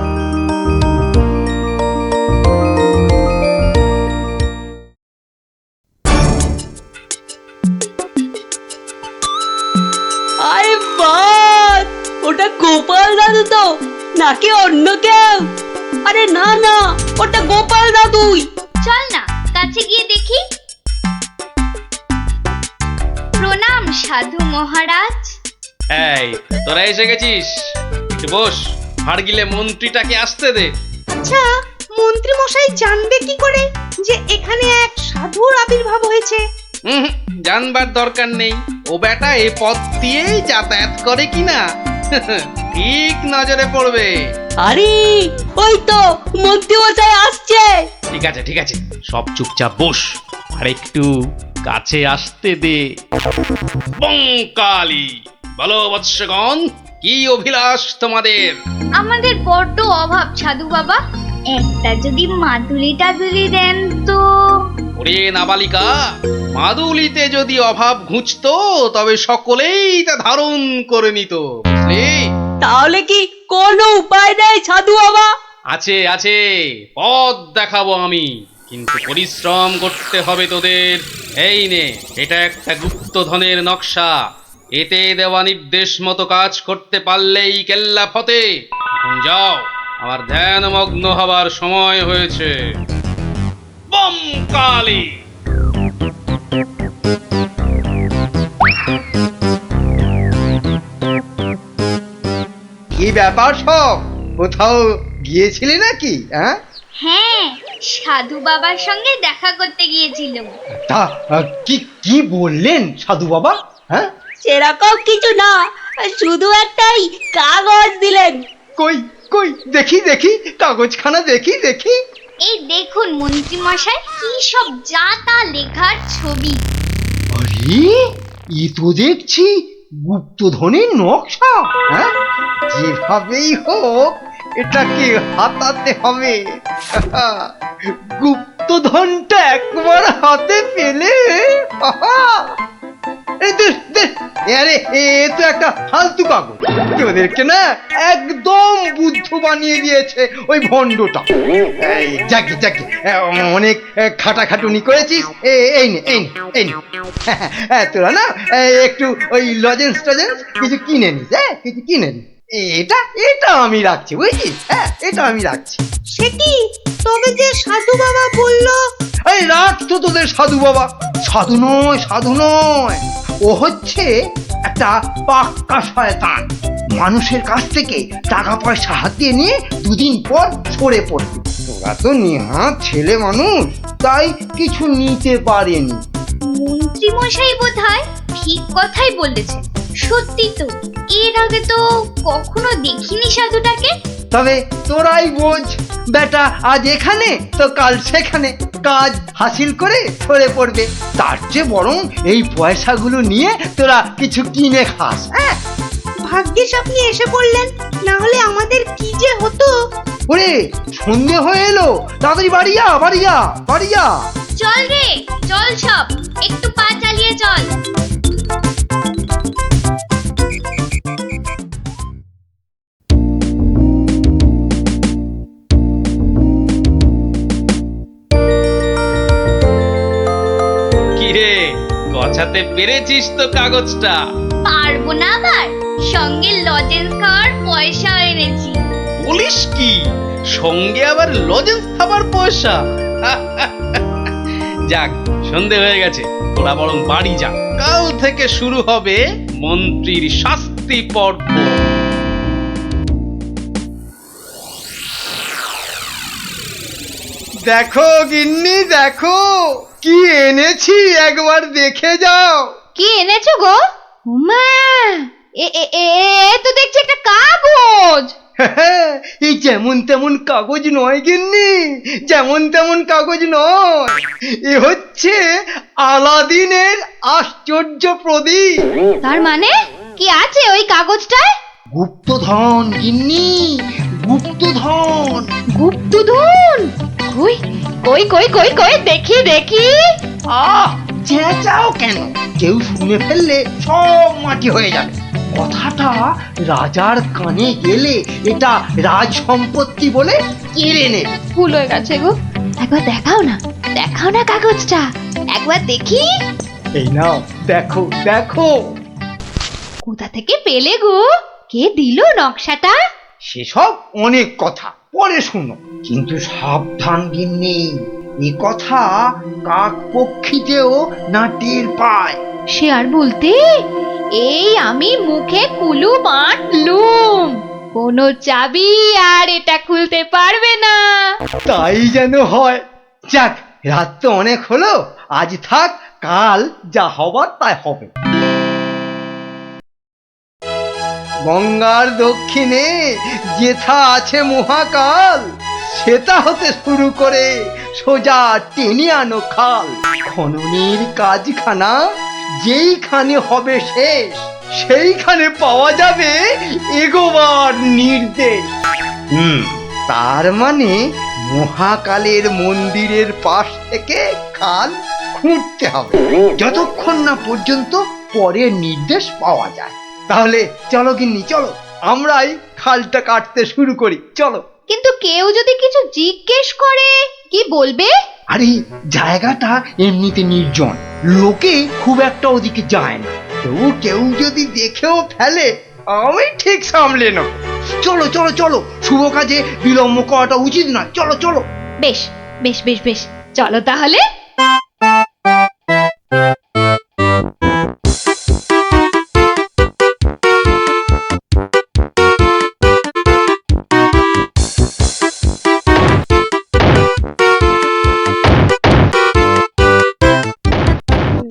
আরে বাস, ওটা গোপাল দাদু তো নাকি অন্য কেউ? আরে না না, ওটা গোপাল দাদুই। চল না কাছে গিয়ে দেখি। প্রণাম সাধু মহারাজ। এই, তোরা এসে গেছিস, একটু বস। হাড় গিলে মন্ত্রীটাকে আসতে দে। আচ্ছা, মন্ত্রী মশাই জানবে কি করে যে এখানে এক সাধুর আবির্ভাব হয়েছে? জানবার দরকার নেই, ও বেটা এ পথ দিয়েই যাতায়াত করে কিনা ঠিক নজরে পড়বে। আরে ওই তো মন্ত্রী মশাই আসছে। ঠিক আছে ঠিক আছে, সব চুপচাপ বস, আর একটু কাছে আসতে দে। বঙ্কালি, বলো বৎসগণ, কি অভিলাষ তোমাদের? আমাদের বড্ড অভাব সাধু বাবা, একটা যদি মাদুলি টাদুলি দেন তো। ওরে নাবালিকা, মাদুলিতে যদি অভাব ঘুচতো তবে সকলেই তা ধারণ করে নিত, বুঝলি? তাহলে কি কোনো উপায় নেই সাধু বাবা? আছে আছে, পথ দেখাবো আমি, কিন্তু পরিশ্রম করতে হবে তোদের। এই নে, এটা একটা গুপ্তধনের নকশা, এতে দেওয়া নির্দেশ মতো কাজ করতে পারলেই কেল্লা ফতে। এখন যাও, আমার ধ্যানমগ্ন হবার সময় হয়েছে। বম কালী। কি ব্যাপার সব, কোথাও গিয়েছিলি নাকি? হ্যাঁ হ্যাঁ, সাধু বাবার সঙ্গে দেখা করতে গিয়েছিলাম। তা কি কি বললেন সাধু বাবা? হ্যাঁ, সেরকম কিছু না, শুধু একটাই কাগজ কই কই দেখি দেখি কাগজখানা দেখি দেখি। এই দেখুন মন্ত্রী মশাই, কি সব যা তা লেখার ছবি। আরে এ তো দেখছি গুপ্তধনের নকশা। হ্যাঁ, যেভাবেই হোক এটাকে হাতাতে হবে। গুপ্তধনটা একবার হাতে পেলে আরে এ তো একটা ফালতু কাগজ। ওদেরকে না একদম বুদ্ধ বানিয়ে দিয়েছে ওই ভণ্ডটা। যাকে যাকে অনেক খাটাখাটুনি করেছিস, এই নে এই নে এই নে। তোরা না একটু ওই লজেন্স টজেন্স কিছু কিনে নিস। হ্যাঁ, কিছু কিনে নিস। এটা এটা আমি রাখছি, বুঝছিস? হ্যাঁ, এটা আমি রাখছি। সে কি, তবে যে সাধু বাবা বললো। এই রাখ তো তোদের সাধু বাবা। সাধু নয়, সাধু নয়, ও হচ্ছে একটা পাক্কা শয়তান। মানুষের কাছ থেকে টাকা পয়সা হাতিয়ে নিয়ে দুদিন পর সরে পড়বে। তোরা তো নেহাত ছেলে মানুষ, তাই কিছু নিতে পারেনি। মন্ত্রী মশাই বোধহয় ঠিক কথাই বলেছেন। সত্যি তো, এর আগে তো কখনো দেখিনি সাধুটাকে। তবে তোরাই বোঝ, বেটা আজ এখানে তো কাল সেখানে কাজ হাসিল করে সরে পড়বে। তার চেয়ে বরং এই পয়সাগুলো নিয়ে তোরা কিছু কিনে খাস। হ্যাঁ, ভাগ্যিস আপনি এসে পড়লেন, না হলে আমাদের কি যে হতো। ওরে সন্ধে হয়ে এলো, তাড়াতাড়ি বাড়ি যা, বাড়ি যা, বাড়ি যা। চল রে চল, সব একটু পা চালিয়ে চল। কিরে, গছাতে পেরেছিস তো কাগজটা? পারবো না আবার, সঙ্গে লজেন্স খাওয়ার পয়সা এনেছি। বলিস কি, সঙ্গে আবার লজেন্স খাবার পয়সা? যাক, সন্ধে হয়ে গেছে, তোরা বরং বাড়ি যা। কাল থেকে শুরু হবে মন্ত্রীর শাস্তি পর্ব। দেখো গিন্নি, দেখো কি এনেছি, একবার দেখে যাও। কি এনেছো গো? মা, এ তো দেখছি একটা কাগজ। এই যেমন তেমন কাগজ নয় গিন্নি, যেমন তেমন কাগজ নয়। এ হচ্ছে আলাদিনের আশ্চর্য প্রদীপ। তার মানে কি আছে ওই কাগজটায়? গুপ্তধন গিন্নি, গুপ্তধন। গুপ্তধন? কই কই কই কই কই দেখি দেখি। চেঁচাও কেন? কেউ শুনে ফেললে সব মাটি হয়ে যাবে। কথাটা রাজার কানে গেলে এটা রাজ সম্পত্তি বলে কেড়ে নেবে। ভুল হয়ে গেছে গো, একবার দেখাও না, দেখাও না কাগজটা, একবার দেখি। এই নাও, দেখো দেখো। কোথা থেকে পেলে গো? কে দিল নকশাটা? সেসব অনেক কথা পরে শুনো, কিন্তু সাবধান গিন্নি, এ কথা কাক পক্ষীতেও না টের পায়। সে আর বলতে, এই আমি মুখে কুলু বাঁধলুম, কোনো চাবি আর এটা খুলতে পারবে না। তাই যেন হয়। যাক, রাত তো অনেক হলো, আজ থাক, কাল যা হবার তাই হবে। গঙ্গার দক্ষিণে যেথা আছে মহাকাল, সেটা হতে শুরু করে সোজা টেনে আনো খাল। খননের কাজখানা যেইখানে হবে শেষ, সেইখানে পাওয়া যাবে এগোবার নির্দেশ। তার মানে মহাকালের মন্দিরের পাশ থেকে খাল খুঁড়তে হবে, যতক্ষণ না পর্যন্ত পরের নির্দেশ পাওয়া যায়। তাহলে চলো গিন্নি, চলো, আমরাই খালটা কাটতে শুরু করি, চলো। কিন্তু কেউ যদি কিছু জিজ্ঞেস করে কি বলবে? আরে জায়গাটা এমনিতে নির্জন, লোকে খুব একটা ওদিকে যায় না। তবু কেউ যদি দেখেও ফেলে, আমি ঠিক সামলে নেব। চলো চলো চলো, শুভ কাজে বিলম্ব করাটা উচিত নয়। চলো চলো। বেশ বেশ বেশ বেশ, চলো তাহলে।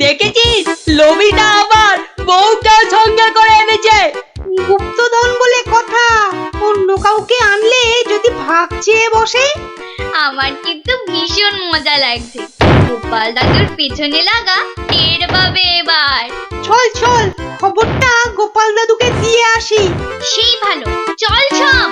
দেখেছিস, লোভিটা আবার বউকে সঙ্গে করে এনেছে। গুপ্তধন বলে কথা, অন্য কাউকে বসে? আমার কিন্তু ভীষণ মজা লাগছে। গোপাল দাদুর পেছনে লাগা টের পাবে এবার। চল চল, খবরটা গোপাল দাদুকে দিয়ে আসি। সেই ভালো, চল সব।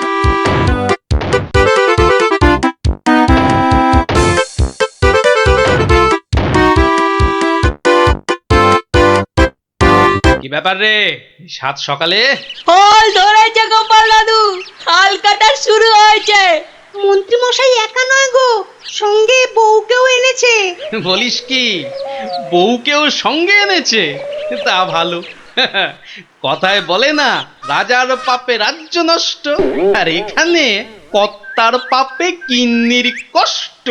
কি ব্যাপার রে, সাত সকালে? ফল ধরেছে গোপাল দাদু, হাল কাটা শুরু হয়েছে। মন্ত্রী মশাই একা নয় গো, সঙ্গে বউকেও এনেছে। বলিস কি, বউকেও সঙ্গে এনেছে? তা ভালো। কথায় বলে না, রাজার পাপে রাজ্য নষ্ট, আর এখানে কর্তার পাপে কিন্নির কষ্ট।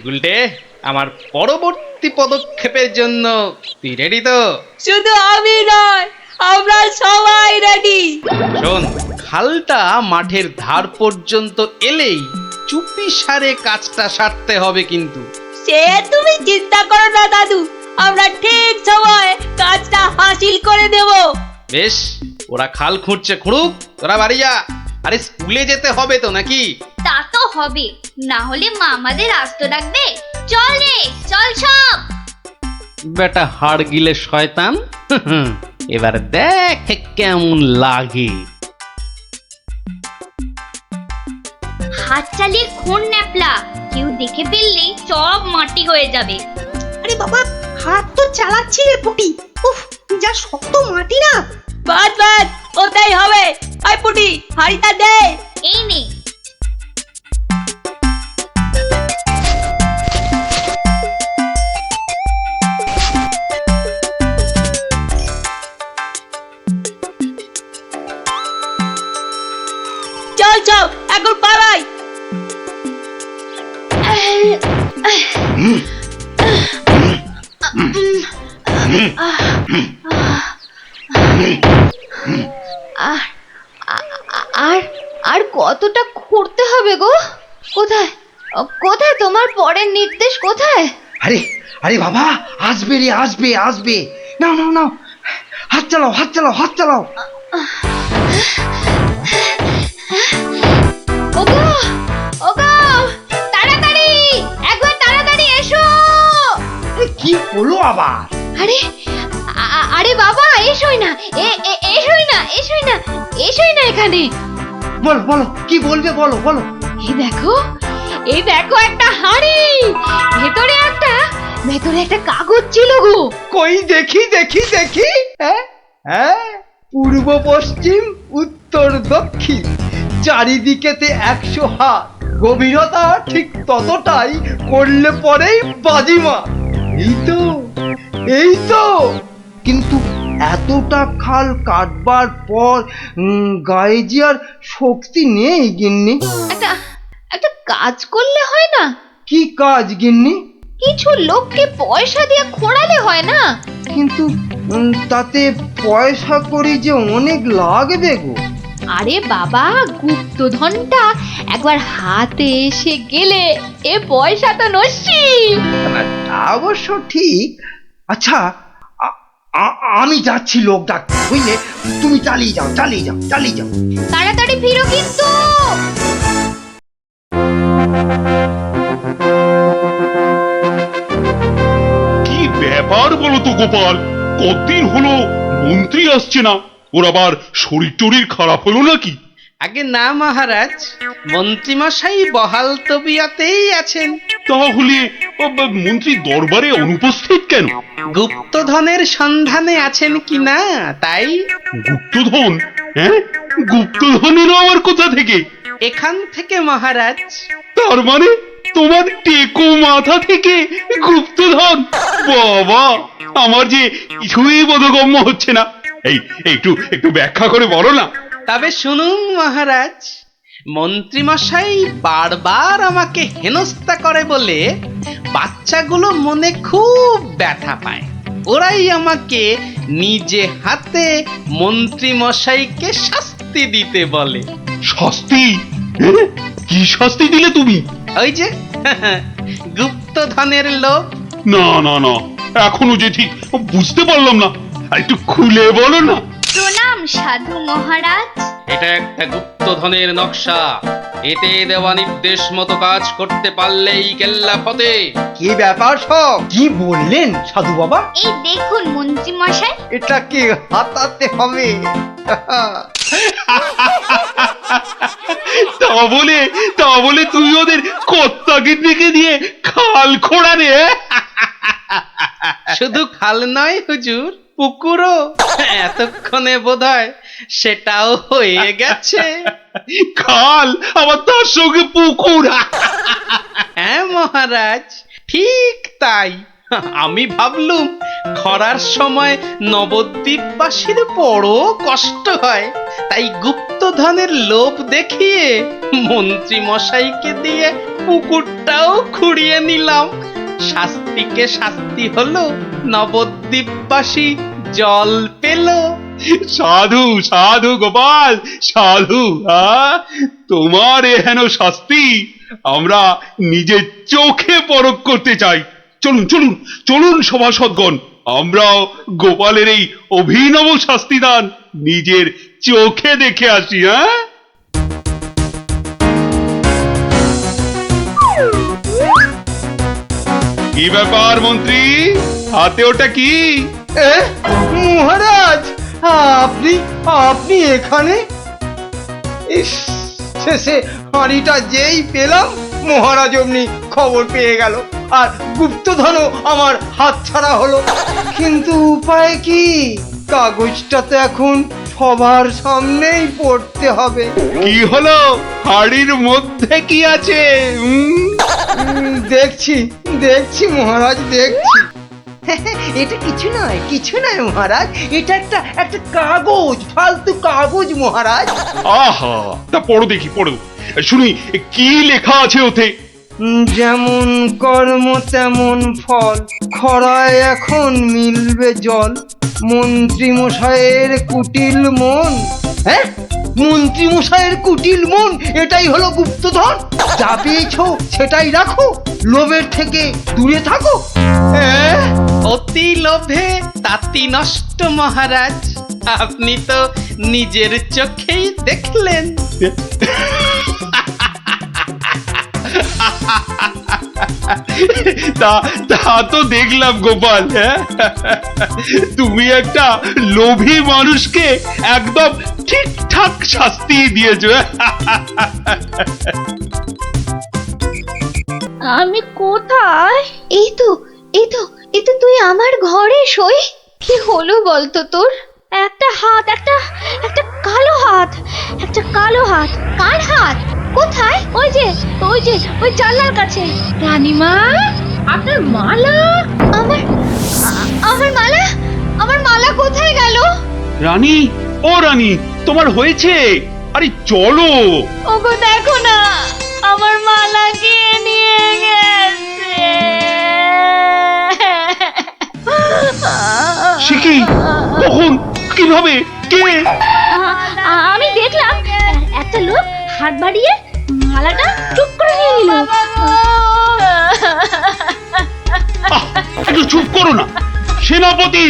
গুলটে, আমার পরবর্তী পদক্ষেপের জন্য তুই রেডি তো? শুধু আমি নয়, আমরা সবাই রেডি। শোন, খালটা মাঠের ধার পর্যন্ত এলেই চুপি সারে কাজটা সারতে হবে কিন্তু। সে তুমি চিন্তা করো না দাদু, আমরা ঠিক সময় কাজটা হাসিল করে দেব। বেশ, ওরা খাল খুঁড়ছে খুঁড়ুক, তোরা বাড়ি যা। আরে স্কুলে যেতে হবে তো নাকি? তা তো হবে, না হলে মা আমাদের আস্ত ডাকবে। চল রে, চল সব। বেটা হাড় গিলে শয়তান, এবার দেখ কেমন লাগে। হাত চালিয়ে খুন ন্যাপলা, কেউ দেখে ফেললেই সব মাটি হয়ে যাবে। আরে বাবা, হাত তো চালাচ্ছি রে পুটি। উফ, যা শক্ত মাটি না। বাদ বাদ, ওটাই হবে। আই পুটি, হাড়িটা দে। এই নে। চল চল, এখন পালাই। আর কতটা খুঁড়তে হবে গো? কোথায় কোথায় তোমার পরের নির্দেশ কোথায়? আরে আরে বাবা, আসবে রে, আসবে আসবে। নাও নাও নাও, হাত চালাও, হাত চালাও, হাত চালাও। ওগো ওগো, তাড়াতাড়ি, একবার তাড়াতাড়ি এসো। কি হলো আবার? আরে আরে বাবা, এসোই না, এসোই না, এসোই না, এসোই না এখানে। বলো বলো, কি বলবে বলো বলো। এই দেখো একটা হাঁড়ি, ভেতরে একটা কাগজ ছিল গো। কই দেখি দেখি দেখি। হ্যাঁ হ্যাঁ, পূর্ব পশ্চিম উত্তর দক্ষিণ চারিদিকেতে 100 হাত, গভীরতা ঠিক ততটাই, করলে পরেই বাজিমা। এই তো। কিন্তু এতটা খাল কাটবার পর গায়ে যে আর শক্তি নেই গিন্নি। একটা কাজ করলে হয় না? কি কাজ গিন্নি? কিছু লোককে পয়সা দিয়ে খোঁড়ালে হয় না? কিন্তু তাতে পয়সা করি যে অনেক লাগবে গো। আরে বাবা, গুপ্তধনটা একবার হাতে এসে গেলে এ পয়সা তো নসিব। তা অবশ্য ঠিক। আচ্ছা, আমি যাচ্ছি লোক ডাকতে, বুঝলে? তুমি চালিয়ে যাও, চালিয়ে যাও, চালিয়ে যাও। তাড়াতাড়ি ফিরো কিন্তু। কি ব্যাপার বলো তো গোপাল, কতদিন হলো মন্ত্রী আসছে না? ওর আবার শরীর টরীর খারাপ হলো নাকি? আগে না মহারাজ, মন্ত্রীমশাই বহাল তবিয়তেই আছেন। তাহলে মন্ত্রী দরবারে অনুপস্থিত কেন? গুপ্তধনের সন্ধানে আছেন কিনা তাই। গুপ্তধন? হ্যাঁ, গুপ্তধনেরও আবার কোথা থেকে? এখান থেকে মহারাজ। তার মানে তোমার টেকো মাথা থেকে গুপ্তধন? বাবা, আমার যে কিছুই বোধগম্য হচ্ছে না। এই একটু একটু ব্যাখ্যা করে বলো না। তবে শুনুন মহারাজ, মন্ত্রীমশাই বারবার আমাকে হেনস্থা করে বলে বাচ্চাগুলো মনে খুব ব্যথা পায়। ওরাই আমাকে নিজে হাতে মন্ত্রীমশাইকে শাস্তি দিতে বলে। শাস্তি? কি শাস্তি দিলে তুমি? ওই যে গুপ্তধনের লোভ। না না না, এখনো যে ঠিক বুঝতে পারলাম না, একটু খুলে বলো না। প্রণাম সাধু মহারাজ। এটা একটা গুপ্তধনের নকশা। এতে দেওয়া নির্দেশ মতো কাজ করতে পারলেই কেল্লা ফতে। কি ব্যাপার সব কি বললেন সাধু বাবা? এই দেখুন মন্ত্রী মশাই, এটা কি হাতাতে হবে? তা বলে তুই ওদের কর্তাকে ডেকে দিয়ে খাল খোঁড়া রে? শুধু খাল নয় হুজুর, পুকুরও এতক্ষণে বোধহয় সেটাও হয়ে গেছে। খাল আবার তার সঙ্গে পুকুর? হ্যাঁ মহারাজ, ঠিক তাই। আমি ভাবলুম খরার সময় নবদ্বীপবাসীর বড় কষ্ট হয়, তাই গুপ্তধনের লোভ দেখিয়ে মন্ত্রী মশাইকে দিয়ে পুকুরটাও খুঁড়িয়ে নিলাম। শাস্তিকে শাস্তি হলো, নবদ্বীপবাসী জল পেল। সাধু সাধু গোপাল সাধু, তোমার এহেন শাস্তি আমরা নিজের চোখে পরখ করতে চাই। চলুন চলুন চলুন সভাসদগণ, আমরাও গোপালের এই অভিনব শাস্তিদান নিজের চোখে দেখে আসি। কি ব্যাপার মন্ত্রী, হাতে ওটা কি? মহারাজ, আপনি আপনি এখানে? ইস, শেষে হাঁড়িটা যেই পেলাম মহারাজ অমনি খবর পেয়ে গেল, আর গুপ্তধনও আমার হাতছাড়া হলো। কিন্তু উপায় কি? কাগজটা তো এখন সবার সামনেই পড়তে হবে। কি হলো? হাড়ির মধ্যে কি আছে? দেখছি দেখছি মহারাজ, দেখছি। এটা কিছু নয় মহারাজ, এটা একটা কাগজ, ফালতু কাগজ মহারাজ। আহা, তা পড়ো দেখি, পড়ো শুনি কি লেখা আছে ওতে। যেমন কর্ম তেমন ফল, খরায় এখন মিলবে জল, মন্ত্রী মশাইয়ের কুটিল মন। হ্যাঁ, মন্ত্রী মশাইয়ের কুটিল মন, এটাই হলো গুপ্তধন। যা পেয়েছো সেটাই রাখো, লোভের থেকে দূরে থাকো। অতি লোভে তাতি নষ্ট মহারাজ, আপনি তো নিজের চোখেই দেখলেন। তা তো দেখলাম গোপাল, তুমি একটা লোভী মানুষকে একদম ঠিকঠাক শাস্তি দিয়েছো। আমি কোথায়? এই তো তুই আমার ঘরে শোই। কি হলো বলতো তোর? একটা হাত, একটা কালো হাত। কার হাত? কোথায়? ওই জানলার কাছে। রানীমা, আপনার মালা। আমার মালা কোথায় গেল? রানী, ও রানী, তোমার হয়েছে? আরে চলো। ওগো দেখো না, আমার মালা কে নিয়ে গেছে। সে কি? কখন? কিভাবে? কে? আমি দেখলাম একটা লোক হাত বাড়িয়ে মালাটা চুপ করে নিয়ে নিল। একটু চুপ করো না সেনাপতি।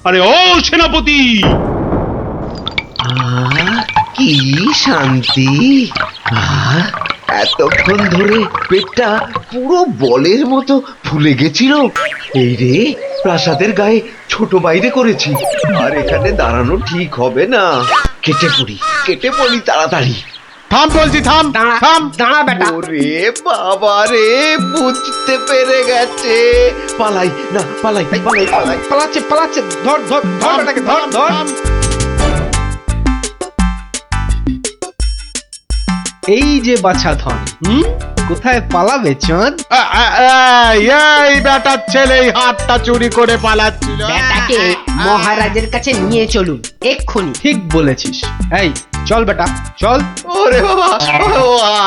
আরে ও সেনাপতি, কি শান্তি! এতক্ষণ ধরে পেটটা পুরো বলের মতো ফুলে গেছিল। এই রে, প্রাসাদের গায়ে ছোট বাইরে করেছি, আর এখানে দাঁড়ানো ঠিক হবে না। কেটে পড়ি তাড়াতাড়ি। থাম বলছি, থাম থাম। দাঁড়া বেটা। ওরে বাবা রে, বুঝতে পেরে গেছে। পালাই না, পালাই। পালাচ্ছে। ধর বেটাকে, ধর। এই যে বাছা ধন, কোথায় পালাবে চাঁদ? এই বেটার ছেলে এই হাতটা চুরি করে পালাচ্ছিল। বেটাকে মহারাজের কাছে নিয়ে চলুন এক্ষুনি। ঠিক বলেছিস। এই চল বেটা, চল। ওরে বাবা,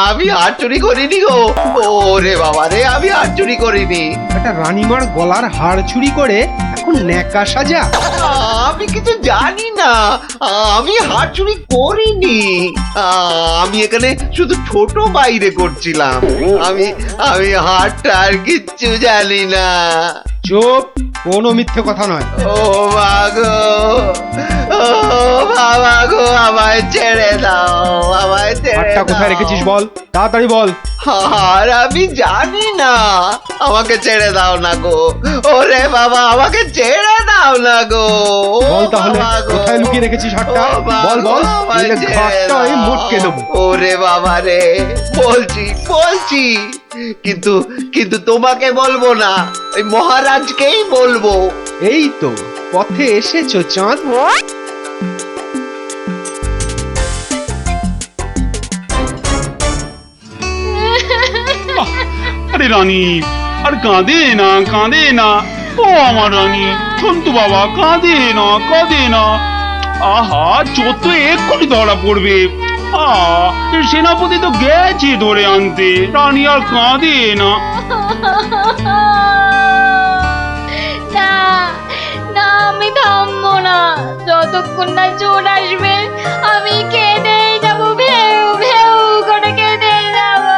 আমি হাত চুরি করিনি গো। ওরে বাবা রে, আমি হাত চুরি করিনি। একটা রানীমার গলার হাড় চুরি করে এখন ন্যাকা সাজা। আমি কিছু জানি না, আমি হাত চুরি করিনি। আমি এখানে শুধু ছোট বাইরে করছিলাম। আমি হাতটা আর কিচ্ছু জানি না। চুপ, কোনো মিথ্যে কথা নয়। ও মা গো, ও বাবা গো, আমায় আমায় ছেড়ে দাও, আমায় ছেড়ে হারটা কোথায় দাও। রেখেছিস বল, তাড়াতাড়ি বল। আর আমি জানি না, আমাকে ছেড়ে দাও না গো। ওরে বাবা, আমাকে ছেড়ে দাও না গো। বল তাহলে বাবা গো। কোথায় লুকিয়ে রেখেছিস হারটা? ও বাবা বল বল, গো, আমায় নইলে ছেড়ে ঘাটটা আমি দাও। মোটকে দেবো। ওরে বাবা রে, বলছি বলছি, কিন্তু কিন্তু তোমাকে বলবো না, ওই মহারাজকেই বলবো। এই তো পথে এসেছো চাঁদ। আরে রানী, আর কাঁদে না, কাঁদে না। ও আমার রানী, সন্তু বাবা, কাঁদে না, কাঁদে না। আহা, চোর তো এক্ষুনি ধরা পড়বে। সেনাপতি তো গেছে ধরে আনতে। রানী আর কাঁদে না। না না, আমি থামবো না যতক্ষণ না চোর আসবে। আমি কেঁদেই যাবো, ভেউ ভেউ করে কেঁদে যাবো।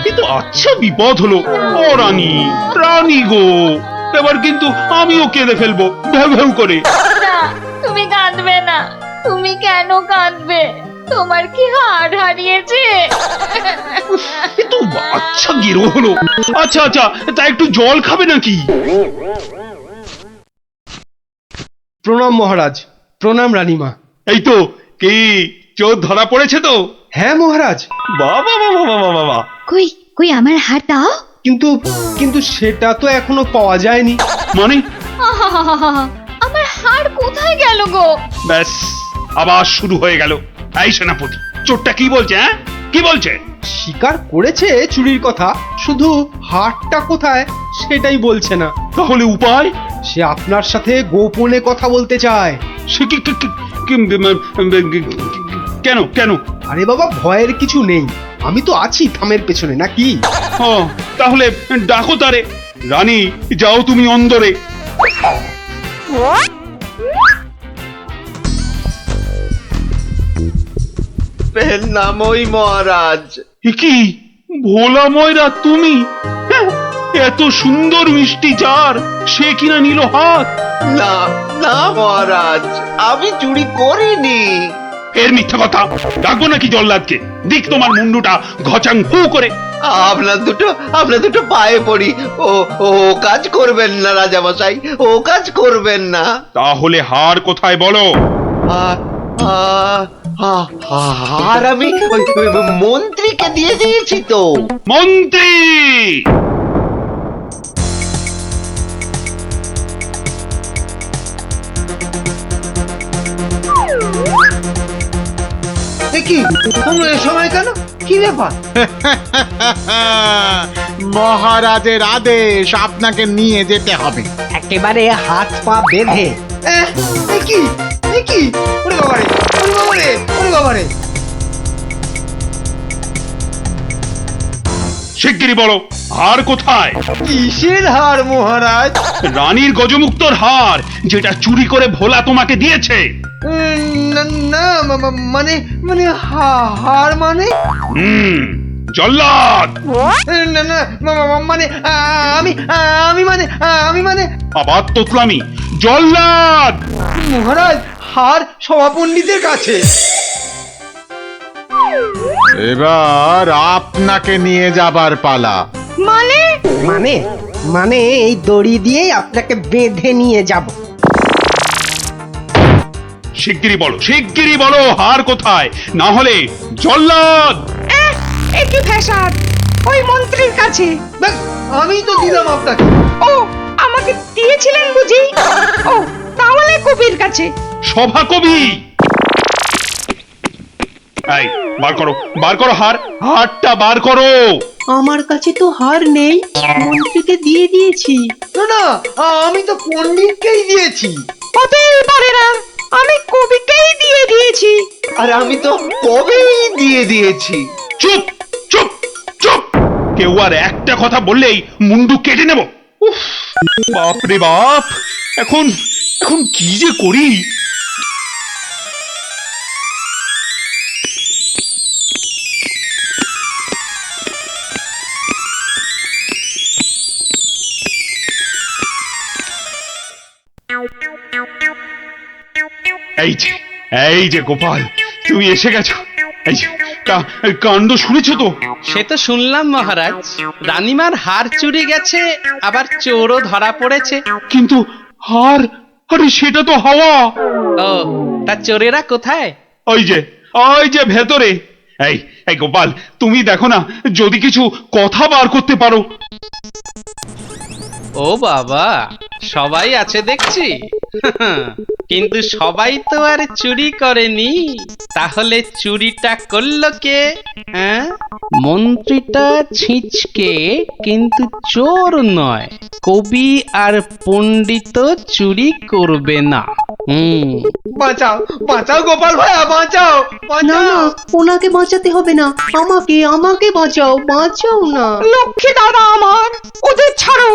কিন্তু আচ্ছা বিপদ হলো। ও রানী, রানী গো, এবার কিন্তু আমিও কেঁদে ফেলবো ভেউ ভেউ করে। না, তুমি কাঁদবে না। তুমি কেন কাঁদবে? তোমার কি হাড় হারিয়েছে? কিন্তু আচ্ছা গেরো হলো। আচ্ছা আচ্ছা, তা একটু জল খাবে নাকি? প্রণাম মহারাজ, প্রণাম রানীমা। এই তো, কি চোর ধরা পড়েছে তো? হ্যাঁ মহারাজ। বাবা বাবা বাবা বাবা। কই কই আমার হাড় দাও। কিন্তু কিন্তু সেটা তো এখনো পাওয়া যায়নি। মানে? আহাহাহাহা, আমার হাড় কোথায় গেল গো? ব্যাস, আবার শুরু হয়ে গেল। এই সেনাপতি, চোরটা কি বলছে? হ্যাঁ, কি বলছে? স্বীকার করেছে চুরির কথা, শুধু হারটা কোথায় সেটাই বলছে না। তাহলে উপায়? সে আপনার সাথে গোপনে কথা বলতে চায়। সে কি কেন কেন? আরে বাবা, ভয়ের কিছু নেই, আমি তো আছি থামের পেছনে, নাকি? ও, তাহলে ডাকো তারে। রানী, যাও তুমি অন্দরে। নামই মহারাজ। কি ভোলা ময়রা তুমি? হ্যাঁ, এত সুন্দর মিষ্টি চার, সে কিনা নিল হাত। না না মহারাজ, আমি চুরি করিনি। এর মিথ্যা কথা। ডাকবো নাকি জল্লাদকে? দিক তোমার মুন্ডুটা ঘচাং ফু করে। আপনার দুটো পায়ে পড়ি। ও ও কাজ করবেন না রাজামশাই, ও কাজ করবেন না। তাহলে হার কোথায় বলো? আর আমি ওই মন্ত্রীকে দিয়ে দিয়েছি তো। মন্ত্রী! কি সময় কেন? কি ব্যাপার? মহারাজের আদেশ, আপনাকে নিয়ে যেতে হবে। একেবারে হাত পা বেঁধে। কি কি? ওরে বাবারে, ওরে বাবারে, ওরে বাবারে। শিগগিরই বলো, হার কোথায়? কিসের হার মহারাজ? রানীর গজমুক্তর হার, যেটা চুরি করে ভোলা তোমাকে দিয়েছে। না মানে মানে হার মানে? জল্লাদ! না না মানে আমি মানে আবার তোতলামি। জল্লাদ! মহারাজ, হার সভাপণ্ডিতের কাছে। এবার আপনাকে নিয়ে যাবার পালা। মানে মানে মানে এই দড়ি দিয়েই আপনাকে বেঁধে নিয়ে যাব। শিগগিরই বলো, শিগগিরই বলো, হার কোথায়? না হলে জল্লাদ! একই ফ্যাসাদ, ওই মন্ত্রীর কাছে। আমি তো দিলাম আপনাকে। ও, আমাকে দিয়েছিলেন বুঝি? ও, তাহলে কবির কাছে। সভা কবি! এই, বার করো, বার করো হার, হারটা বার করো। আমার কাছে তো হার নেই, মন্ত্রীকে দিয়ে দিয়েছি। না না, আমি তো পণ্ডিতকেই দিয়েছি। হতেই পারে না, আমি কবিকেই দিয়ে দিয়েছি। আর আমি তো কবেই দিয়ে দিয়েছি। চুপ চুপ চুপ! কেউ আর একটা কথা বললেই মুন্ডু কেটে নেব। উফ, বাপ রে বাপ! এখন এখন কি যে করি? এই যে এই যে গোপাল, তুমি এসে গেছো। এই যে, কাণ্ড শুনেছো তো? সে তো শুনলাম মহারাজ, রানীমার হার চুরি গেছে, আবার চোরও ধরা পড়েছে। কিন্তু হার, আরে সেটা তো হাওয়া। ও, তা চোরেরা কোথায়? ওই যে ভেতরে। এই গোপাল, তুমি দেখো না যদি কিছু কথা বার করতে পারো। ও বাবা, সবাই আছে দেখছি। কিন্তু সবাই তো আর চুরি করেনি, তাহলে চুরিটা করলো কে? হ্যাঁ, মন্ত্রীটা ছিঁচকে কিন্তু চোর নয়। কবি আর পণ্ডিত চুরি করবে না। বাঁচাও বাঁচাও গোপাল ভাইয়া, বাঁচাও না না, ওনাকে বাঁচাতে হবে না, আমাকে বাঁচাও, বাঁচাও না। লক্ষ্মী দাদা আমার, ওদের ছাড়ো,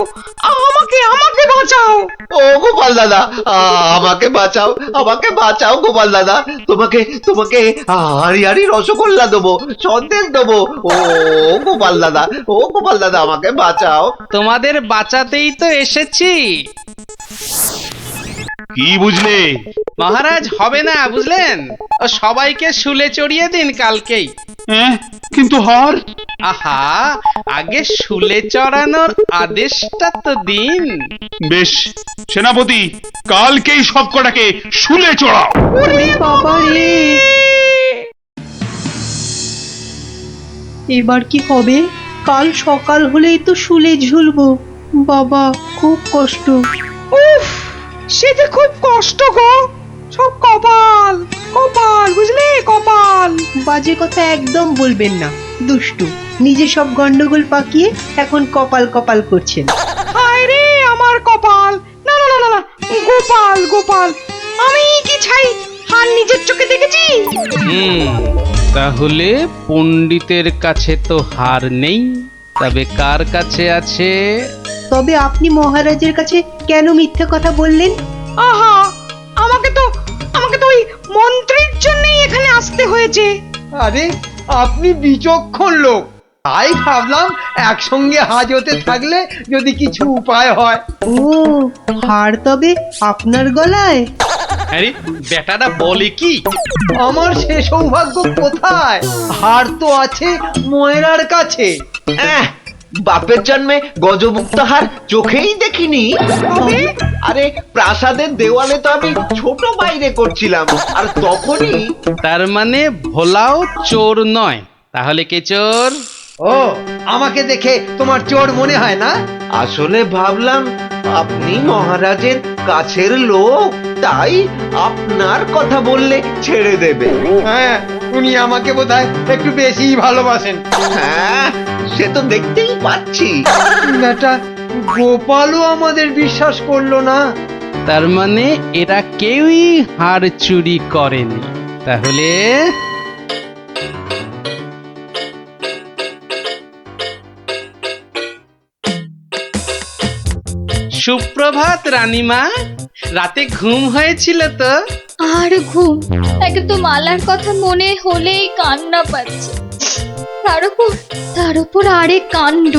আমাকে বাঁচাও। ও গোপাল দাদা, আমাকে বাঁচাও গোপাল দাদা। তোমাকে হাড়ি রসগোল্লা দেবো, সন্দেশ দেবো। ও গোপাল দাদা, আমাকে বাঁচাও। তোমাদের বাঁচাতেই তো এসেছি। কি বুঝলে? মহারাজ, হবে না বুঝলেন, ও সবাইকে শুলে চড়িয়ে দিন কালকেই। হ্যাঁ, কিন্তু হার? আহা, আগে শুলে চড়ানোর আদেশটা তো দিন। বেশ, সেনাপতি, কালকেই সব কটাকে শুলে চড়াও। ওরে বাবা রে, এবার কি হবে? কাল সকাল হলেই তো শুলে ঝুলবো। বাবা, খুব কষ্ট। উফ, সে যে খুব কষ্ট গো। সব কপাল কপাল, বুঝলি, কপাল। বাজে কথা একদম বলবেন না, দুষ্টু। নিজে সব গন্ডগোল পাকিয়ে এখন কপাল কপাল করছেন। হায় রে আমার কপাল। না না না না, গোপাল, আমি কি ছাই হার নিজের চোখে দেখেছি? তাহলে পণ্ডিতের কাছে তো হার নেই, তবে কার কাছে আছে? তবে আপনি মহারাজের কাছে কেন মিথ্যে কথা বললেন? আহা, আমাকে তো ওই মন্ত্রীর জন্যই এখানে আসতে হয়েছে। আরে আপনি বিচক্ষণ লোক, তাই ভাবলাম একসঙ্গে হাজতে থাকলে যদি কিছু উপায় হয়। ও, হার তবে আপনার গলায়? আরে বেটাটা বলে কি? আমার সে সৌভাগ্য কোথায়? হার তো আছে ময়রার কাছে। বাপের জন্মে গজমুক্ত হার চোখেই দেখিনি। আরে প্রাসাদের দেওয়ালে তো আমি ছোট বাইরে করছিলাম, আর তখনই। তার মানে ভোলাও চোর নয়, তাহলে কে চোর? ও, আমাকে দেখে তোমার চোর মনে হয় না? আসলে ভাবলাম আপনি মহারাজের কাছের লোক, তাই আপনার কথা বললে ছেড়ে দেবে। হ্যাঁ, উনি আমাকে বোধহয় একটু বেশি ভালোবাসেন। হ্যাঁ, সে তো দেখতেই পাচ্ছি। বেটা গোপালও আমাদের বিশ্বাস করলো না। তার মানে এরা কেউই হার চুরি করেনি। তাহলে সুপ্রভাত রানীমা, রাতে ঘুম হয়েছিল তো? আর ঘুম, একদম মালার কথা মনে হলেই কান্না পাচ্ছে। তার উপর আরেক কাণ্ড।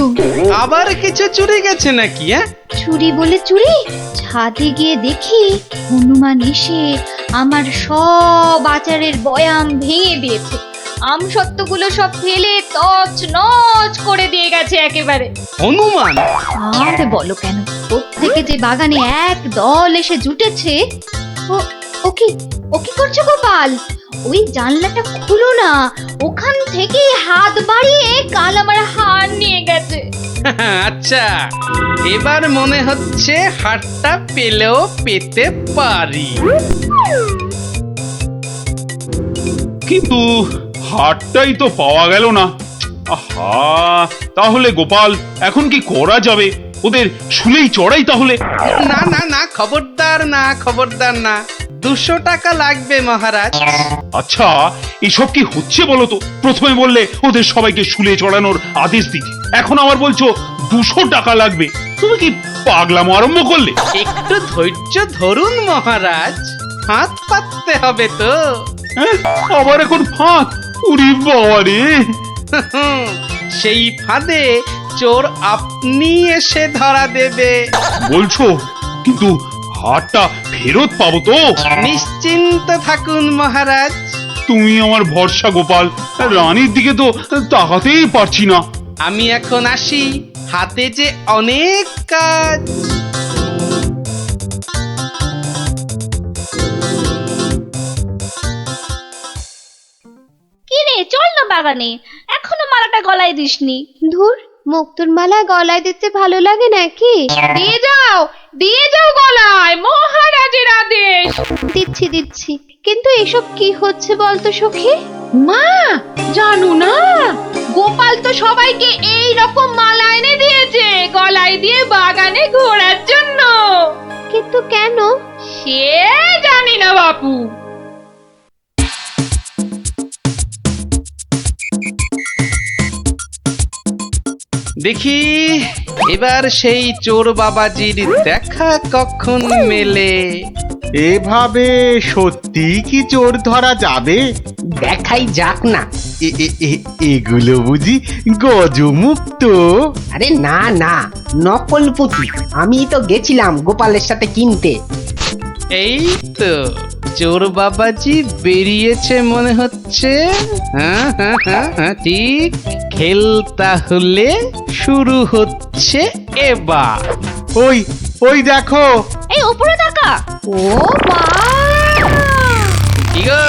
আবার কিছু চুরি গেছে নাকি? চুরি বলে চুরি, ছাদে গিয়ে দেখি হনুমান এসে আমার সব আচারের বয়াম ভেঙে দিয়েছে। আমসত্ত্বগুলো সব ফেলে তছ নছ করে দিয়ে গেছে একেবারে। হনুমান? আর বলো কেন, প্রত্যেকে যে বাগানে এক দল এসে জুটেছে। ও কি করছো গোপাল? ওই জানলাটা খুলো না, ওখান থেকে হাত বাড়িয়ে কাল আমার হার নিয়ে গেছে। আচ্ছা, এবার মনে হচ্ছে হারটা পেলেও পেতে পারি। কিন্তু হারটাই তো পাওয়া গেল না। আহা, তাহলে গোপাল এখন কি করা যাবে? ওদের শুলেই চড়াই তাহলে। না না না, খবরদার না, 200 টাকা লাগবে মহারাজ। আচ্ছা, এসব কি হচ্ছে বলো তো? প্রথমে বললে ওদের সবাইকে শুলে চড়ানোর আদেশ দিতে, এখন আবার বলছো 200 টাকা লাগবে। তুমি কি পাগলামো আরম্ভ করলে? একটু ধৈর্য ধরুন মহারাজ, হাত পাততে হবে তো। আবার এখন ফাঁক? উরি বাবা রে! সেই ফাঁদে চোর আপনি এসে ধরা দেবে। বলছো, কিন্তু হারটা ফেরত পাবো তো? নিশ্চিন্ত থাকুন মহারাজ। তুমি আমার ভরসা গোপাল, রানীর দিকে তো তাকাতেই পারছি না। আমি এখন আসি, হাতে যে অনেক কাজ। কি রে, চল না বাগানে, এখনো মালাটা গলায় দিসনি। ধুর, মুক্তোর মালা গলায় দিতে ভালো লাগে নাকি? দিয়ে যাও গলায়, মহারাজের আদেশ। দিচ্ছি দিচ্ছি, কিন্তু এসব কি হচ্ছে বলতো সখী? মা, জানো না, গোপাল তো সবাইকে এই রকম মালা এনে দিয়েছে গলায় দিয়ে বাগানে ঘোরার জন্য। কিন্তু কেন? সে জানি না বাপু। দেখি এবার সেই চোর বাবাজির দেখা কখন মেলে। এভাবে সত্যি কি চোর ধরা যাবে? দেখাই যাক না। এগুলো বুঝি গজমুক্ত? আরে না না, নকল পুঁতি। আমি তো গেছিলাম গোপালের সাথে কিনতে। এই তো চোর বাবাজি বেরিয়েছে মনে হচ্ছে। হ্যাঁ হ্যাঁ হ্যাঁ হ্যাঁ, ঠিক। খেল তাহলে শুরু হচ্ছে এবার। ওই ওই দেখো, এই উপরে তাকা। ও মা! কি গো,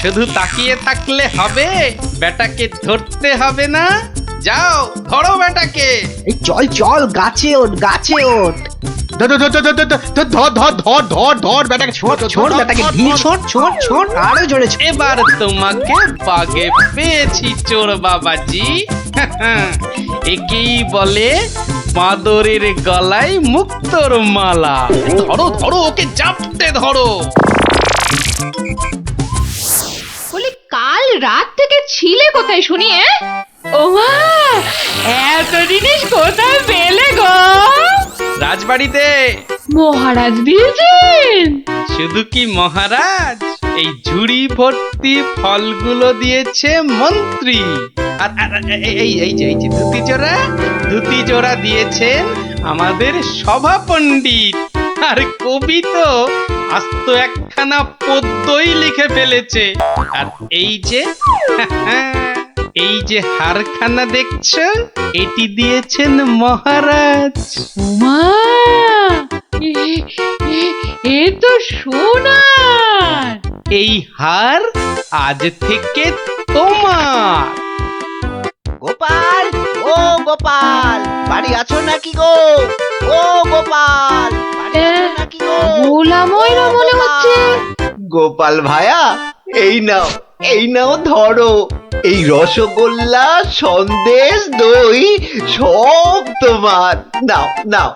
শুধু তাকিয়ে থাকলে হবে? বেটাকে ধরতে হবে না? যাও ধরো বেটাকে। এই চল চল, গাছে ওঠ, গাছে ওঠ। ধর ধর ধর ধর ধর ধর ধর ধর ধর বেটাকে ছোট ছোট বেটাকে ঢিল ছোট ছোট ছোট, আরো জোরে ছোট। এবার তোমাকে বাগে পেয়েছি চোর বাবাজি। একেই বলে বাঁদরের গলায় মুক্তোর মালা। ধরো ধরো, ওকে জাপটে ধরো। বলি, কাল রাত থেকে ছিলে কোথায় শুনি? ও মা, এত জিনিস কোথায় পেলে গো? রাজবাড়িতে। মহারাজ দিয়েছেন? শুধু কি মহারাজ, এই ঝুড়ি ভর্তি ফলগুলো দিয়েছে মন্ত্রী। আর এই যে ধুতি জোড়া দিয়েছেন আমাদের সভা পণ্ডিত। আর কবি তো আস্ত একখানা পদ্যই লিখে ফেলেছে। আর এই যে হারখানা দেখছো, এটি দিয়েছেন মহারাজ। মা, এ তো সোনার। এই হার আজ থেকে তোমার। গোপাল, ও গোপাল, বাড়ি আছো নাকি গো? ও গোপাল, বাড়ি আছো নাকি গো? ভোলা ময়রা মনে হচ্ছে। গোপাল ভায়া, এই নাও ধরো। এই রসগোল্লা, সন্দেশ, দই সব তোমার। নাও নাও।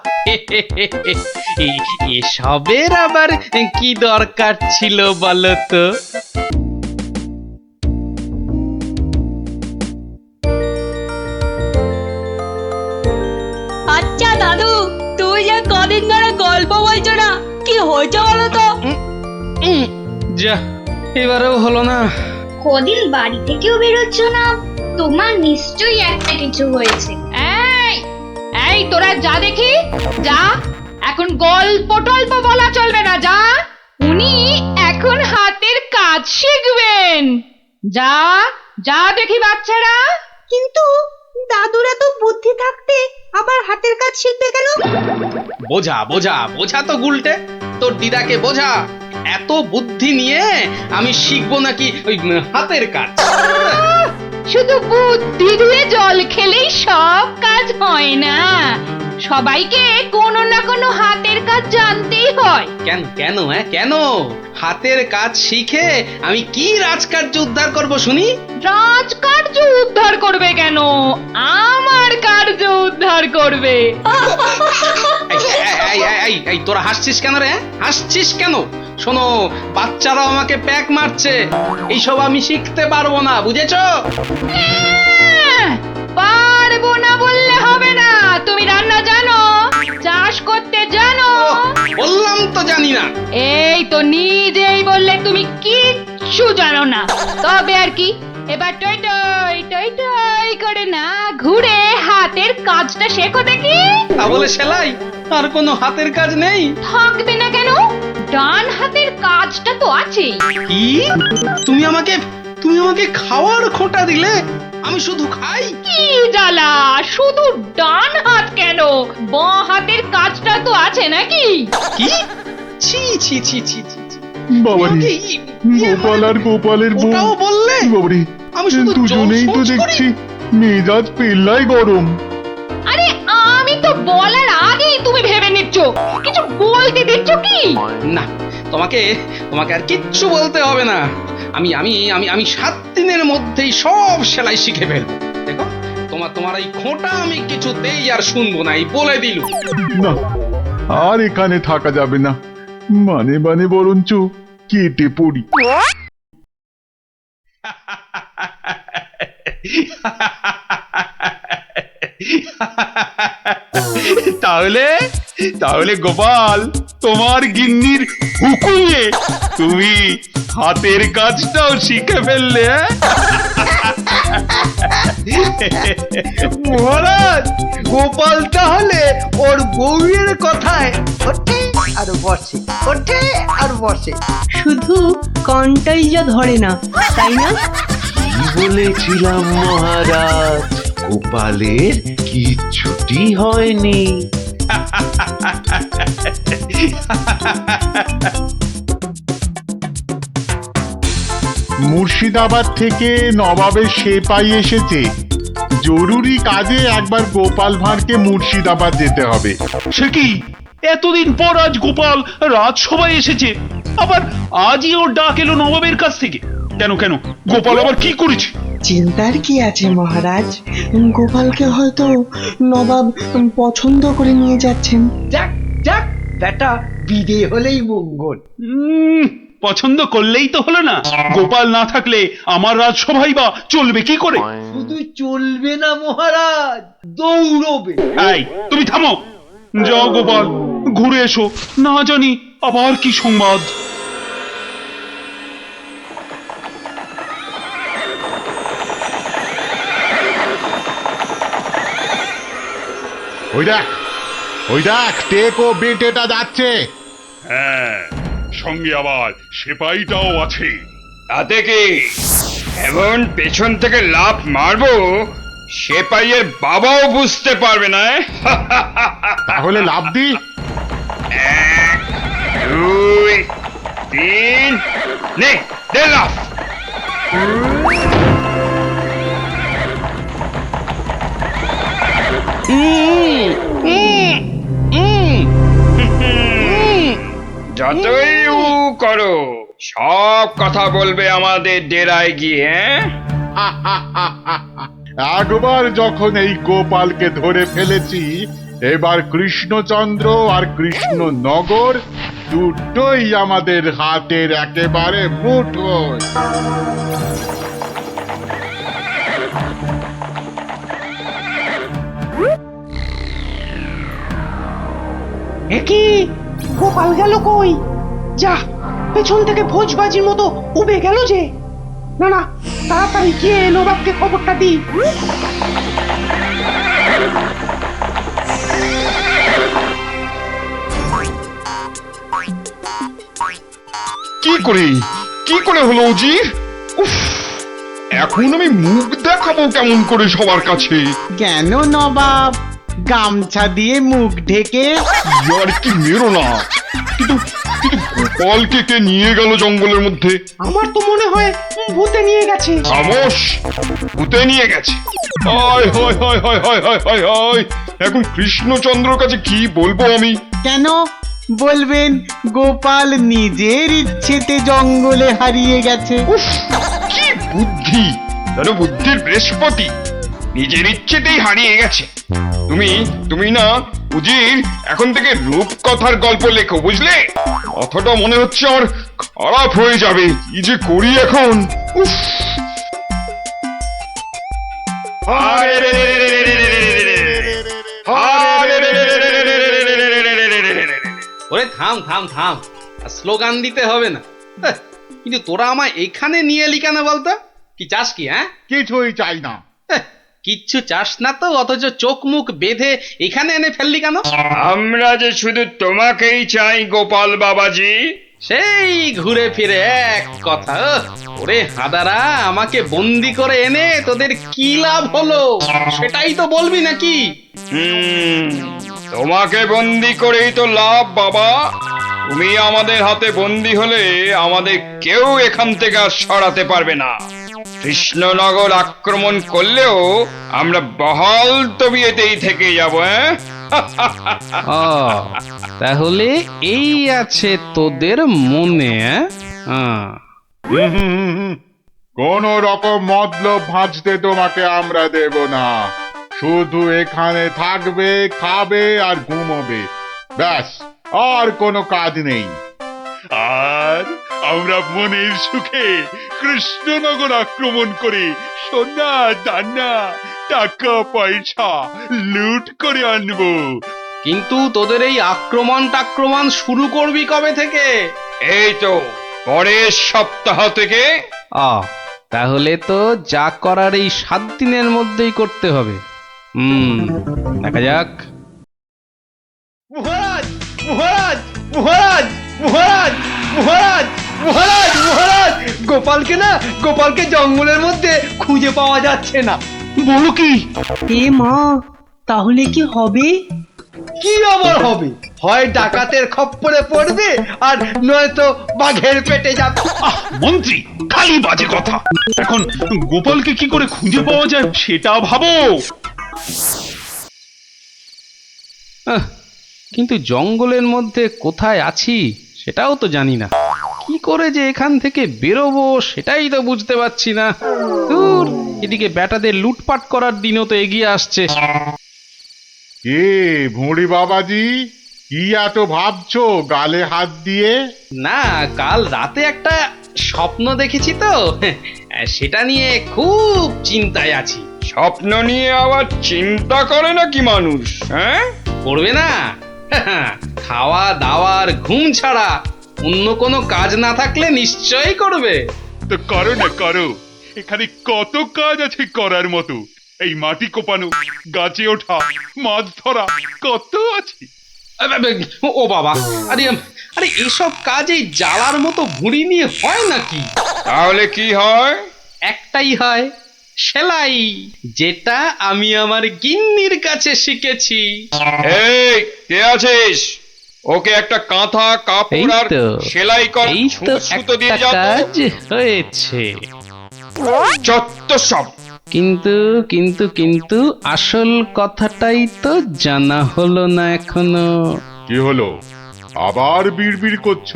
এসবের আবার কি দরকার ছিল বলো তো? আচ্ছা দাদু, তুই যে কদিন ধরে গল্প বলছো না, কি হয়েছে বলো তো? যা, এবারেও হলো না। কদিন বাড়ি থেকেও বেরোচ্ছ না, তোমার নিশ্চয়ই একটা কিছু হয়েছে। এই তোরা যা দেখি, যা। এখন গল্প টল্প বলা চলবে না, যা। উনি এখন হাতের কাজ শিখবেন। যা যা দেখি বাচ্চারা। কিন্তু দাদুরা তো বুদ্ধি থাকতে আবার হাতের কাজ শিখবে কেন? বোঝা বোঝা বোঝা তো গুলটে, তোর দিদাকে বোঝা। এত বুদ্ধি নিয়ে আমি শিখবো নাকি ওই হাতের কাজ? শুধু বুদ্ধি দিয়ে জল খেলেই সব কাজ হয় না, সবাইকে কোনো না কোনো হাতের কাজ জানতেই হয়। কেন কেন কেন? হাতের কাজ শিখে আমি কি রাজকার্য উদ্ধার করব শুনি? রাজকার্য উদ্ধার করবে কেন, আমার কার্য উদ্ধার করবে। এই তোরা হাসছিস কেন রে? হাসছিস কেন? শোনো, বাচ্চারাও আমাকে প্যাক মারছে। এইসব আমি শিখতে পারবো না, বুঝেছো? পারবো না বললে হবে না। তুমি রান্না জানো, চাষ করতে জানো? বললাম তো জানি না। এই তো নিজেই বললে তুমি কিচ্ছু জানো না। তবে আর কি, এবার টই টই টই টই করে না ঘুরে হাতের কাজটা শেখো দেখি। তা বলে সেলাই আর কোনো হাতের কাজ নেই? থাকবে না কেন, ডান হাতের কাজটা তো আছেই। কি তুমি আমাকে খাওয়ার খোঁটা দিলে? আমি শুধু খাই? কি জ্বালা, শুধু ডান হাত কেন, বাঁ হাতের কাজটা তো আছে নাকি? কি ছি ছি ছি ছি ছি ছি। বাবারে, গোপাল আর গোপালের বউ, ওটাও বললে? বাবারে, আমি শুধু দুজনেই তো জোর সোচ করি। দেখছি মেজাজ পেল্লাই গরম। আরে আমি তো বলার আগেই তুমি ভেবে নিচ্ছ, কিছু বলতে দিচ্ছ কি? না, তোমাকে আর কিচ্ছু বলতে হবে না। আমি আমি আমি আমি 7 দিনের মধ্যেই সব সেলাই শিখে ফেলবো। দেখো, তোমার এই খোঁটা আমি কিছুতেই আর শুনবো না, এই বলে দিলুম। না, আর এখানে থাকা যাবে না, মানে বরঞ্চ কেটে পড়ি। তাহলে গোপাল, তোমার গিন্নির হুকুমে তুমি হাতের কাজটাও শিখে ফেললে? মহারাজ, গোপাল তাহলে ওর বউয়ের কথায় ওঠে আর বসে, ওঠে আর বসে। শুধু কনটাই যা ধরে না, তাই না? কি বলেছিলাম মহারাজ, গোপালের কিচ্ছুটি হয়নি। মুর্শিদাবাদ থেকে নবাবের সেপাই এসেছে, জরুরি কাজে একবার গোপাল ভাঁড়কে মুর্শিদাবাদ যেতে হবে। সে কি, এতদিন পর আজ গোপাল রাজসভায় এসেছে, আবার আজই ওর ডাক এলো নবাবের কাছ থেকে? কেন গোপাল আবার কি করেছে? চিন্তার কি আছে মহারাজ, গোপালকে হয়তো নবাব পছন্দ করে নিয়ে যাচ্ছেন। যাক যাক, বেটা বিদে হলেই মঙ্গল। পছন্দ করলেই তো হলো না, গোপাল না থাকলে আমার রাজসভাই বা চলবে কি করে? শুধু চলবে না মহারাজ, দৌড়বে। এই, তুমি থামো, যাও গোপাল, ঘুরে এসো, না জানি আবার কি সংবাদ। ওই দেখ টেকো বেটেটা যাচ্ছে। হ্যাঁ, সঙ্গে আবার সেপাইটাও আছে। তাতে কি, এমন পেছন থেকে লাফ মারবো সেপাইয়ের বাবাও বুঝতে পারবে না। তাহলে লাফ দি। 1, 2, 3, নে দে লাফ। যতই করো, সব কথা বলবে আমাদের ডেরায় গিয়ে। একবার যখন এই গোপালকে ধরে ফেলেছি, এবার কৃষ্ণচন্দ্র আর কৃষ্ণনগর দুটোই আমাদের হাতের একেবারে মুঠোয়। কি গোপাল গেল কই? যা, পেছন থেকে ভোজবাজির মতো উবে গেল যে। না না, তাড়াতাড়ি গিয়ে নবাবকে খবরটা দি। কি করে হলো উজির? উফ, এখন আমি মুখ দেখাবো কেমন করে সবার কাছে? কেন নবাব, গামছা দিয়ে মুখ ঢেকে? আর কি মেরো না, কিন্তু গোপালকে কে নিয়ে গেল জঙ্গলের মধ্যে? আমার তো মনে হয় ভূতে নিয়ে গেছে। খামোশ, ভূতে নিয়ে গেছে? হায় হায় হায় হায় হায় হায় হায় হায়, এখন কৃষ্ণচন্দ্রর কাছে কি বলবো আমি? কেন বলবেন গোপাল নিজের ইচ্ছেতে জঙ্গলে হারিয়ে গেছে? কি বুদ্ধি, যেন বুদ্ধির বৃহস্পতি, নিজের ইচ্ছেতেই হারিয়ে গেছে। তুমি না উজির, এখন থেকে রূপকথার গল্প লেখো, বুঝলে? কথাটা মনে হচ্ছে আমার খারাপ হয়ে যাবে, কি যে করি এখন। উফ, ওরে থাম থাম থাম, স্লোগান দিতে হবে না। কিন্তু তোরা আমায় এখানে নিয়ে এলি কেন বলতো? কি চাস কি? হ্যাঁ, কিছুই চাই না। কিচ্ছু চাস না তো, অথচ চোখ মুখ বেঁধে এখানে এনে ফেললি কেন? আমরা যে শুধু তোমাকেই চাই গোপাল বাবাজি। সেই ঘুরে ফিরে এক কথা। ওরে হাদারা, আমাকে বন্দি করে এনে তোদের কি লাভ হলো সেটাই তো বলবি নাকি? তোমাকে বন্দি করেই তো লাভ বাবা। তুমি আমাদের হাতে বন্দি হলে আমাদের কেউ এখান থেকে আর সরাতে পারবে না। কৃষ্ণনগর আক্রমণ করলেও আমরা বহাল তবিয়েতেই থেকে যাব। তাহলে এই আছে তোদের মনে? কোন রকম মতলব ভাঁজতে তোমাকে আমরা দেব না। শুধু এখানে থাকবে, খাবে আর ঘুমোবে, ব্যাস, আর কোনো কাজ নেই। আর আমরা মনের সুখে কৃষ্ণনগর আক্রমণ করে সোনা দানা টাকা পয়সা লুট করে আনবো। কিন্তু তোদের এই আক্রমণ শুরু করবি কবে থেকে? এই তো পরের সপ্তাহ থেকে। তাহলে তো যা করার এই 7 দিনের মধ্যেই করতে হবে। দেখা যাক। মহারাজ মহারাজ মহারাজ মহারাজ মহারাজ মহারাজ মহারাজ গোপালকে জঙ্গলের মধ্যে খুঁজে পাওয়া যাচ্ছে না। বলো কি? এ মা, তাহলে কি হবে? কি আবার হবে? হয় ডাকাতের খপ্পরে পড়বে, আর নয়তো বাঘের পেটে যাবে। মন্ত্রী, খালি বাজে কথা। এখন গোপালকে কি করে খুঁজে পাওয়া যায় সেটা ভাবো। কিন্তু জঙ্গলের মধ্যে কোথায় আছি সেটাও তো জানি না। কি করে যে এখান থেকে বেরোবো সেটাই তো বুঝতে পারছি না। দূর, এদিকে ব্যাটাদের লুটপাট করার দিনও তো এগিয়ে আসছে। কে ভুঁড়ি বাবাজি, কি এত ভাবছো গালে হাত দিয়ে? না, কাল রাতে একটা স্বপ্ন দেখেছি তো, সেটা নিয়ে খুব চিন্তায় আছি। স্বপ্ন নিয়ে আবার চিন্তা করে নাকি মানুষ? হ্যাঁ, করবে না? খাওয়া দাওয়ার ঘুম ছাড়া অন্য কোনো কাজ না থাকলে নিশ্চয়ই করবে। তো করো না, করো। এখানে কত কাজ আছে করার মতো। এই মাটি কোপানো, গাছে ওঠা, মাছ ধরা, কত আছে। ও বাবা, আরে আরে এসব কাজ এই জ্বালার মতো ভুঁড়ি নিয়ে হয় নাকি? তাহলে কি হয়? একটাই হয়, সেলাই, যেটা আমি আমার গিন্নির কাছে শিখেছি। এই কে আছিস? ওকে একটা কাঁথা কাপড় আর সেলাই কর, সুতো দিয়ে যাও। কাজ হয়েছে। যত সব। কিন্তু কিন্তু কিন্তু আসল কথাটাই তো জানা হলো না এখনো। কি হলো? আবার বিড়বিড় করছো?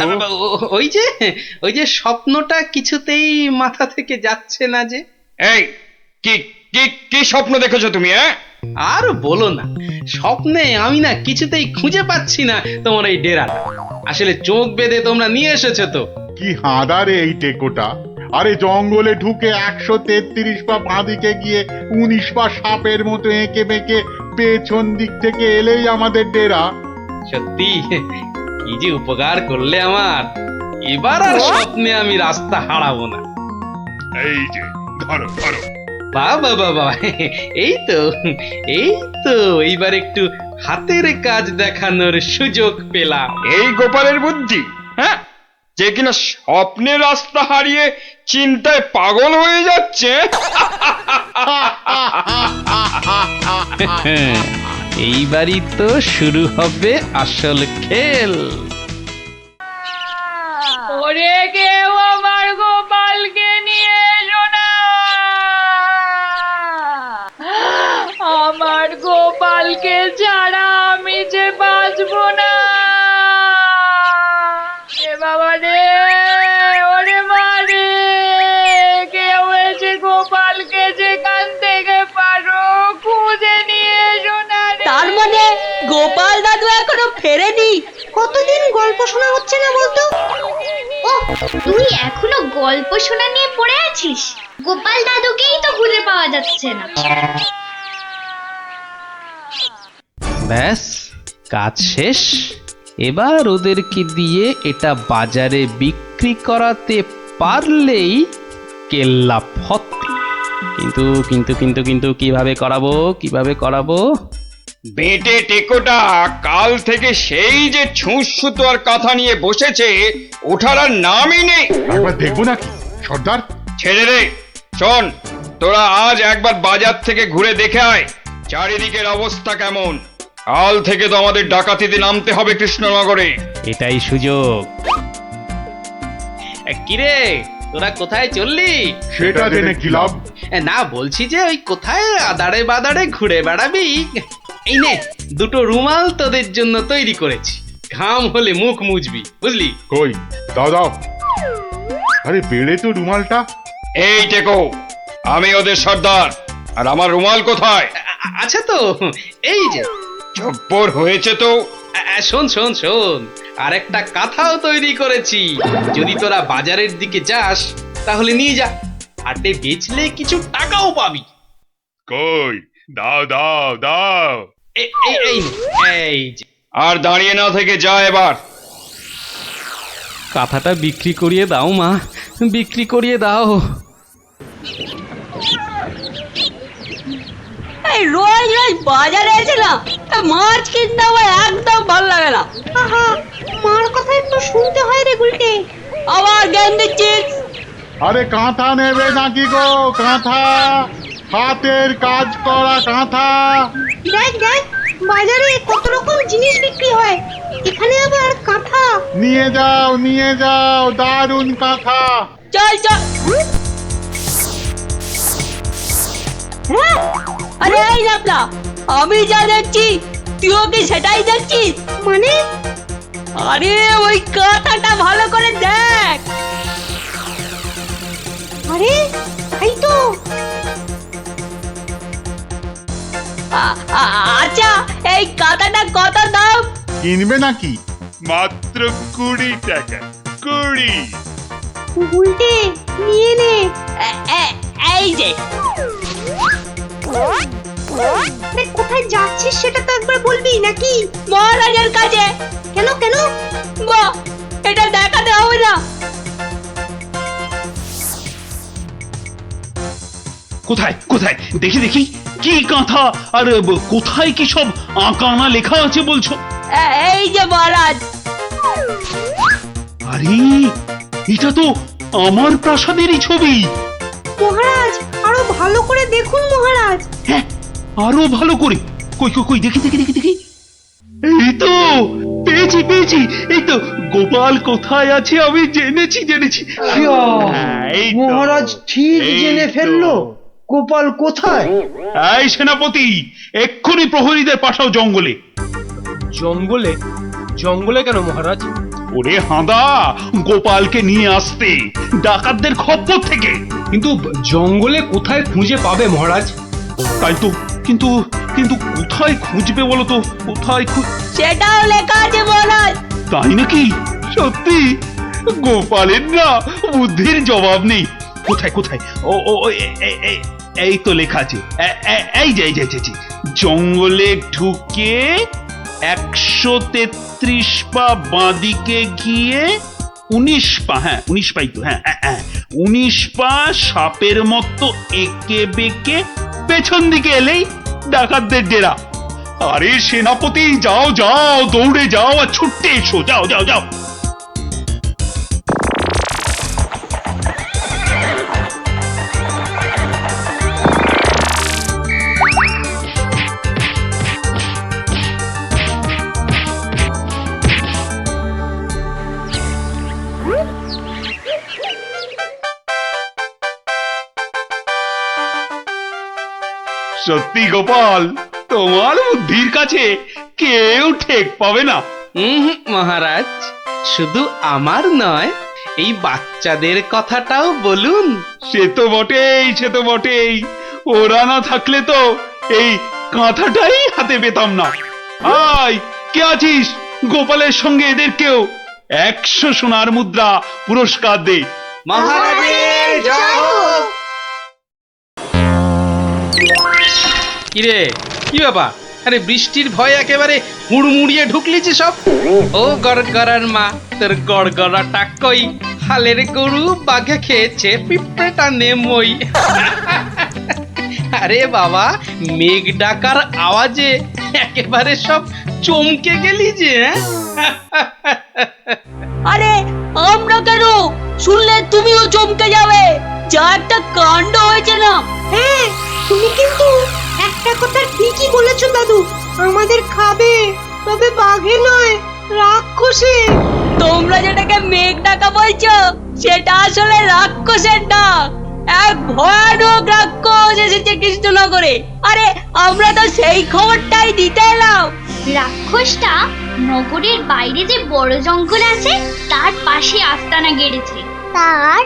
ওই যে স্বপ্নটা কিছুতেই মাথা থেকে যাচ্ছে না যে। এই কি কি কি স্বপ্ন দেখেছো তুমি? আর বলো না, স্বপ্নে আমি না কিছুতেই খুঁজে পাচ্ছি না তোমার এই ডেরাটা। আসলে চোখ বেঁধে তোমরা নিয়ে এসেছো তো। কি হাঁদারে এই টেকোটা! আরে জঙ্গলে ঢুকে 133 পা বাঁদিকে গিয়ে 19 পা সাপের মতো এঁকে বেঁকে পেছন দিক থেকে এলেই আমাদের ডেরা। সত্যি কি যে উপকার করলে আমার। এবার আর স্বপ্নে আমি রাস্তা হারাবো না। এই যে ধরো ধরো। বাবা বাবা, এই তো এইবার একটু হাতের কাজ দেখানোর সুযোগ পেলাম। এই গোপালের বুদ্ধি, হ্যাঁ, যে কিনা স্বপ্নে রাস্তা হারিয়ে চিন্তায় পাগল হয়ে যাচ্ছে। এইবারই তো শুরু হবে আসল খেল। ওরে কেউ আমার গোপালকে নিয়ে এসো না, আমার গোপালকে ছাড়া আমি যে বাঁচবো না। বাবা রে, ওরে মা রে, কেউ এসে গোপালকে যেখান থেকে পারো খুঁজে নিয়ে এসো না। তার মানে গোপাল দাদু এখনো ফেরেনি? কতদিন গল্প শোনা হচ্ছে না বলতো? ও, তুই এখনো গল্প শোনা নিয়ে পড়ে আছিস? গোপাল দাদুকেই তো খুঁজে পাওয়া যাচ্ছে না। ব্যাস, কাজ শেষ। এবার ওদেরকে দিয়ে এটা বাজারে বিক্রি করাতে পারলেই কেল্লা ফতে। কিন্তু কিন্তু কিন্তু কিন্তু কিভাবে করাবো? বেটে টেকোটা কাল থেকে সেই যে ছুঁচ সুতো আর কাঁথা নিয়ে বসেছে, ওঠার আর নামই নেই। একবার দেখবো নাকি সর্দার? ছেড়ে রে। শোন, তোরা আজ একবার বাজার থেকে ঘুরে দেখে আয় চারিদিকের অবস্থা কেমন। কাল থেকে তো আমাদের ডাকাতিতে নামতে হবে কৃষ্ণনগরে। এটাই সুযোগ। কিরে, তোরা কোথায় চললি? সেটা জেনে কি লাভ? না, বলছি যে ওই কোথায় আদারে বাদারে ঘুরে বেড়াবি। এই নে, দুটো রুমাল তোদের জন্য তৈরি করেছি, ঘাম হলে মুখ মুছবি, বুঝলি? কই দাও দাও। আরে বেড়ে তো রুমালটা। এই টেকো, আমি ওদের সর্দার, আর আমার রুমাল কোথায়? আচ্ছা তো, এই যে। জব্বর হয়েছে তো। শোন শোন শোন, আর একটা কাঁথাও তৈরি করেছি। যদি তোরা বাজারের দিকে যাস তাহলে নিয়ে যা, হাটে বেচলে কিছু টাকাও পাবি। কই দাও দাও দাও। এই যে। আর দাঁড়িয়ে না থেকে যা এবার। কাঁথাটা বিক্রি করিয়ে দাও মা, বিক্রি করিয়ে দাও। এই রোজ রোজ বাজারে এসে না মাছ কিনতে আমার একদম ভালো লাগে না। মার কথা একটু শুনতে হয় রে গুলটে। আবার জ্ঞান দিচ্ছিস? আরে কাঁথা নেবে নাকি গো? কাঁথা, হাতের কাজ করা কাঁথা। দেখ দেখ, বাজারে কত রকম জিনিস বিক্রি হয়, এখানে আবার কাঁথা। নিয়ে যাও দারুণ কাঁথা। চল চল। আরে এই নাপলা, আমি যা দেখছি তুইও কি সেটাই দেখছিস? মানে? আরে ওই কাঁথাটা ভালো করে দেখ। আরে তাই তো। আচ্ছা, এই কাঁথাটা কত দাম? কিনবে নাকি? মাত্র 20 টাকা। 20। উল্টে নিয়ে নে। এই যে। কোথায় যাচ্ছিস সেটা তো একবার বলবি নাকি? মহারাজের কাছে। কেন কেন? বাহ, এটা দেখাতে হবে না। কোথায় কোথায় দেখি দেখি, কি কাঁথা আর কোথায় কি সব আঁকানা লেখা আছে বলছো? এই যে মহারাজ। আরে এটা তো আমার প্রাসাদেরই ছবি। মহারাজ আরো ভালো করে দেখুন মহারাজ। হ্যাঁ, আরো ভালো করে। কই কই কই, দেখি দেখি দেখি দেখি। এই তো পেয়েছি। এই তো গোপাল কোথায় আছে আমি জেনেছি। মহারাজ ঠিক জেনে ফেললো গোপাল কোথায়। এই সেনাপতি, এক্ষুনি প্রহরীদের পাঠাও জঙ্গলে। জঙ্গলে কেন মহারাজ? ওরে হাঁদা, গোপালকে নিয়ে আসতে ডাকাতদের খপ্পর থেকে। কিন্তু জঙ্গলে কোথায় খুঁজে পাবে মহারাজ? তাই তো, কিন্তু কিন্তু কোথায় খুঁজবে বলো তো? কোথায় সেটাও লেখা আছে মহারাজ। তাই নাকি? সত্যি? গোপালের না বুদ্ধির জবাব নেই। কোথায় কোথায়? ও এই তো লেখা আছে। এই যে জঙ্গলে ঢুকে 133 পা বাঁদিকে গিয়ে 19 পা, হ্যাঁ 19 পাই তো, হ্যাঁ 19 পা সাপের মতো এঁকে বেঁকে পেছন দিকে এলেই ডাকাতদের ডেরা। আরে সেনাপতি, যাও দৌড়ে যাও আর ছুটতে এসো, যাও। সত্যি গোপাল, তোমার বুদ্ধির কাছে কেউ ঠেক পাবে না। মহারাজ, শুধু আমার নয়, এই বাচ্চাদের কথাটাও বলুন। সে তো বটেই। ওরা না থাকলে তো এই কাঁথাটাই হাতে পেতাম না। আয়, কে আছিস? গোপালের সঙ্গে এদেরকেও 100 সোনার মুদ্রা পুরস্কার দে। মহারাজের জয় হোক। কিরে, কি বাবা? আরে বৃষ্টির ভয় একেবারে হুড়মুড়িয়ে ঢুকলিছি সব। ও গড়গড়ার মা, তোর গড়গড়াটা কই? হালের গরু বাঘে খেয়েছে পিঁপড়েটা নেমই। আরে বাবা, মেঘ ডাকার আওয়াজে একেবারে সব চমকে গেলি যে। আরে আমরা কেন, শুনলে তুমিও চমকে যাবে। যা একটা কাণ্ড হয়েছে না। হ্যাঁ, তুমি কিন্তু একটা কথা ঠিকই বলেছো দাদু, আমাদের খাবে, তবে বাঘে নয়, রাক্ষসে। তোমরা যেটাকে মেঘ ডাকা বলছো সেটা আসলে রাক্ষসের ডাক। এক ভয়ানক রাক্ষস এসেছে কৃষ্ণনগরে। আরে আমরা তো সেই খবরটাই দিতে এলাম। রাক্ষসটা নগরের বাইরে যে বড় জঙ্গল আছে তার পাশে আস্তানা গেড়েছে। তার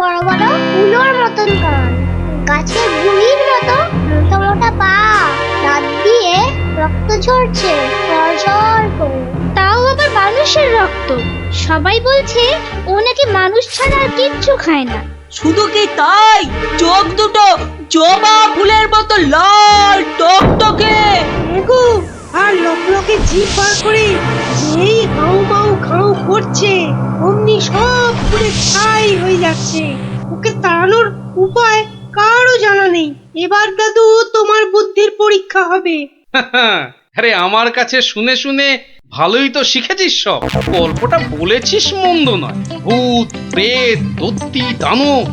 বড় বড় উলোর মতন কান, গাছের গুড়ির মতো মোটা মোটা পা, দাঁত দিয়ে রক্ত ঝরছে ঝরঝর করে। তাও আবার মানুষের রক্ত। সবাই বলছে ও নাকি মানুষ ছাড়া আর কিচ্ছু খায় না। শুধু কি তাই, চোখ দুটো জবা ফুলের মতো লাল টকটকে, আর লকলকে জিভ বার করে যেই হাউ মাউ খাউ করছে অমনি সব পুরে ছাই হয়ে যাচ্ছে। ওকে তাড়ানোর উপায় কারও জানা নেই। এবার দাদু তোমার বুদ্ধির পরীক্ষা হবে। আরে আমার কাছে শুনে শুনে ভালোই তো শিখেছিস সব। গল্পটা বলেছিস মন্দ নয়। ভূত, প্রেত, দত্তি, দানব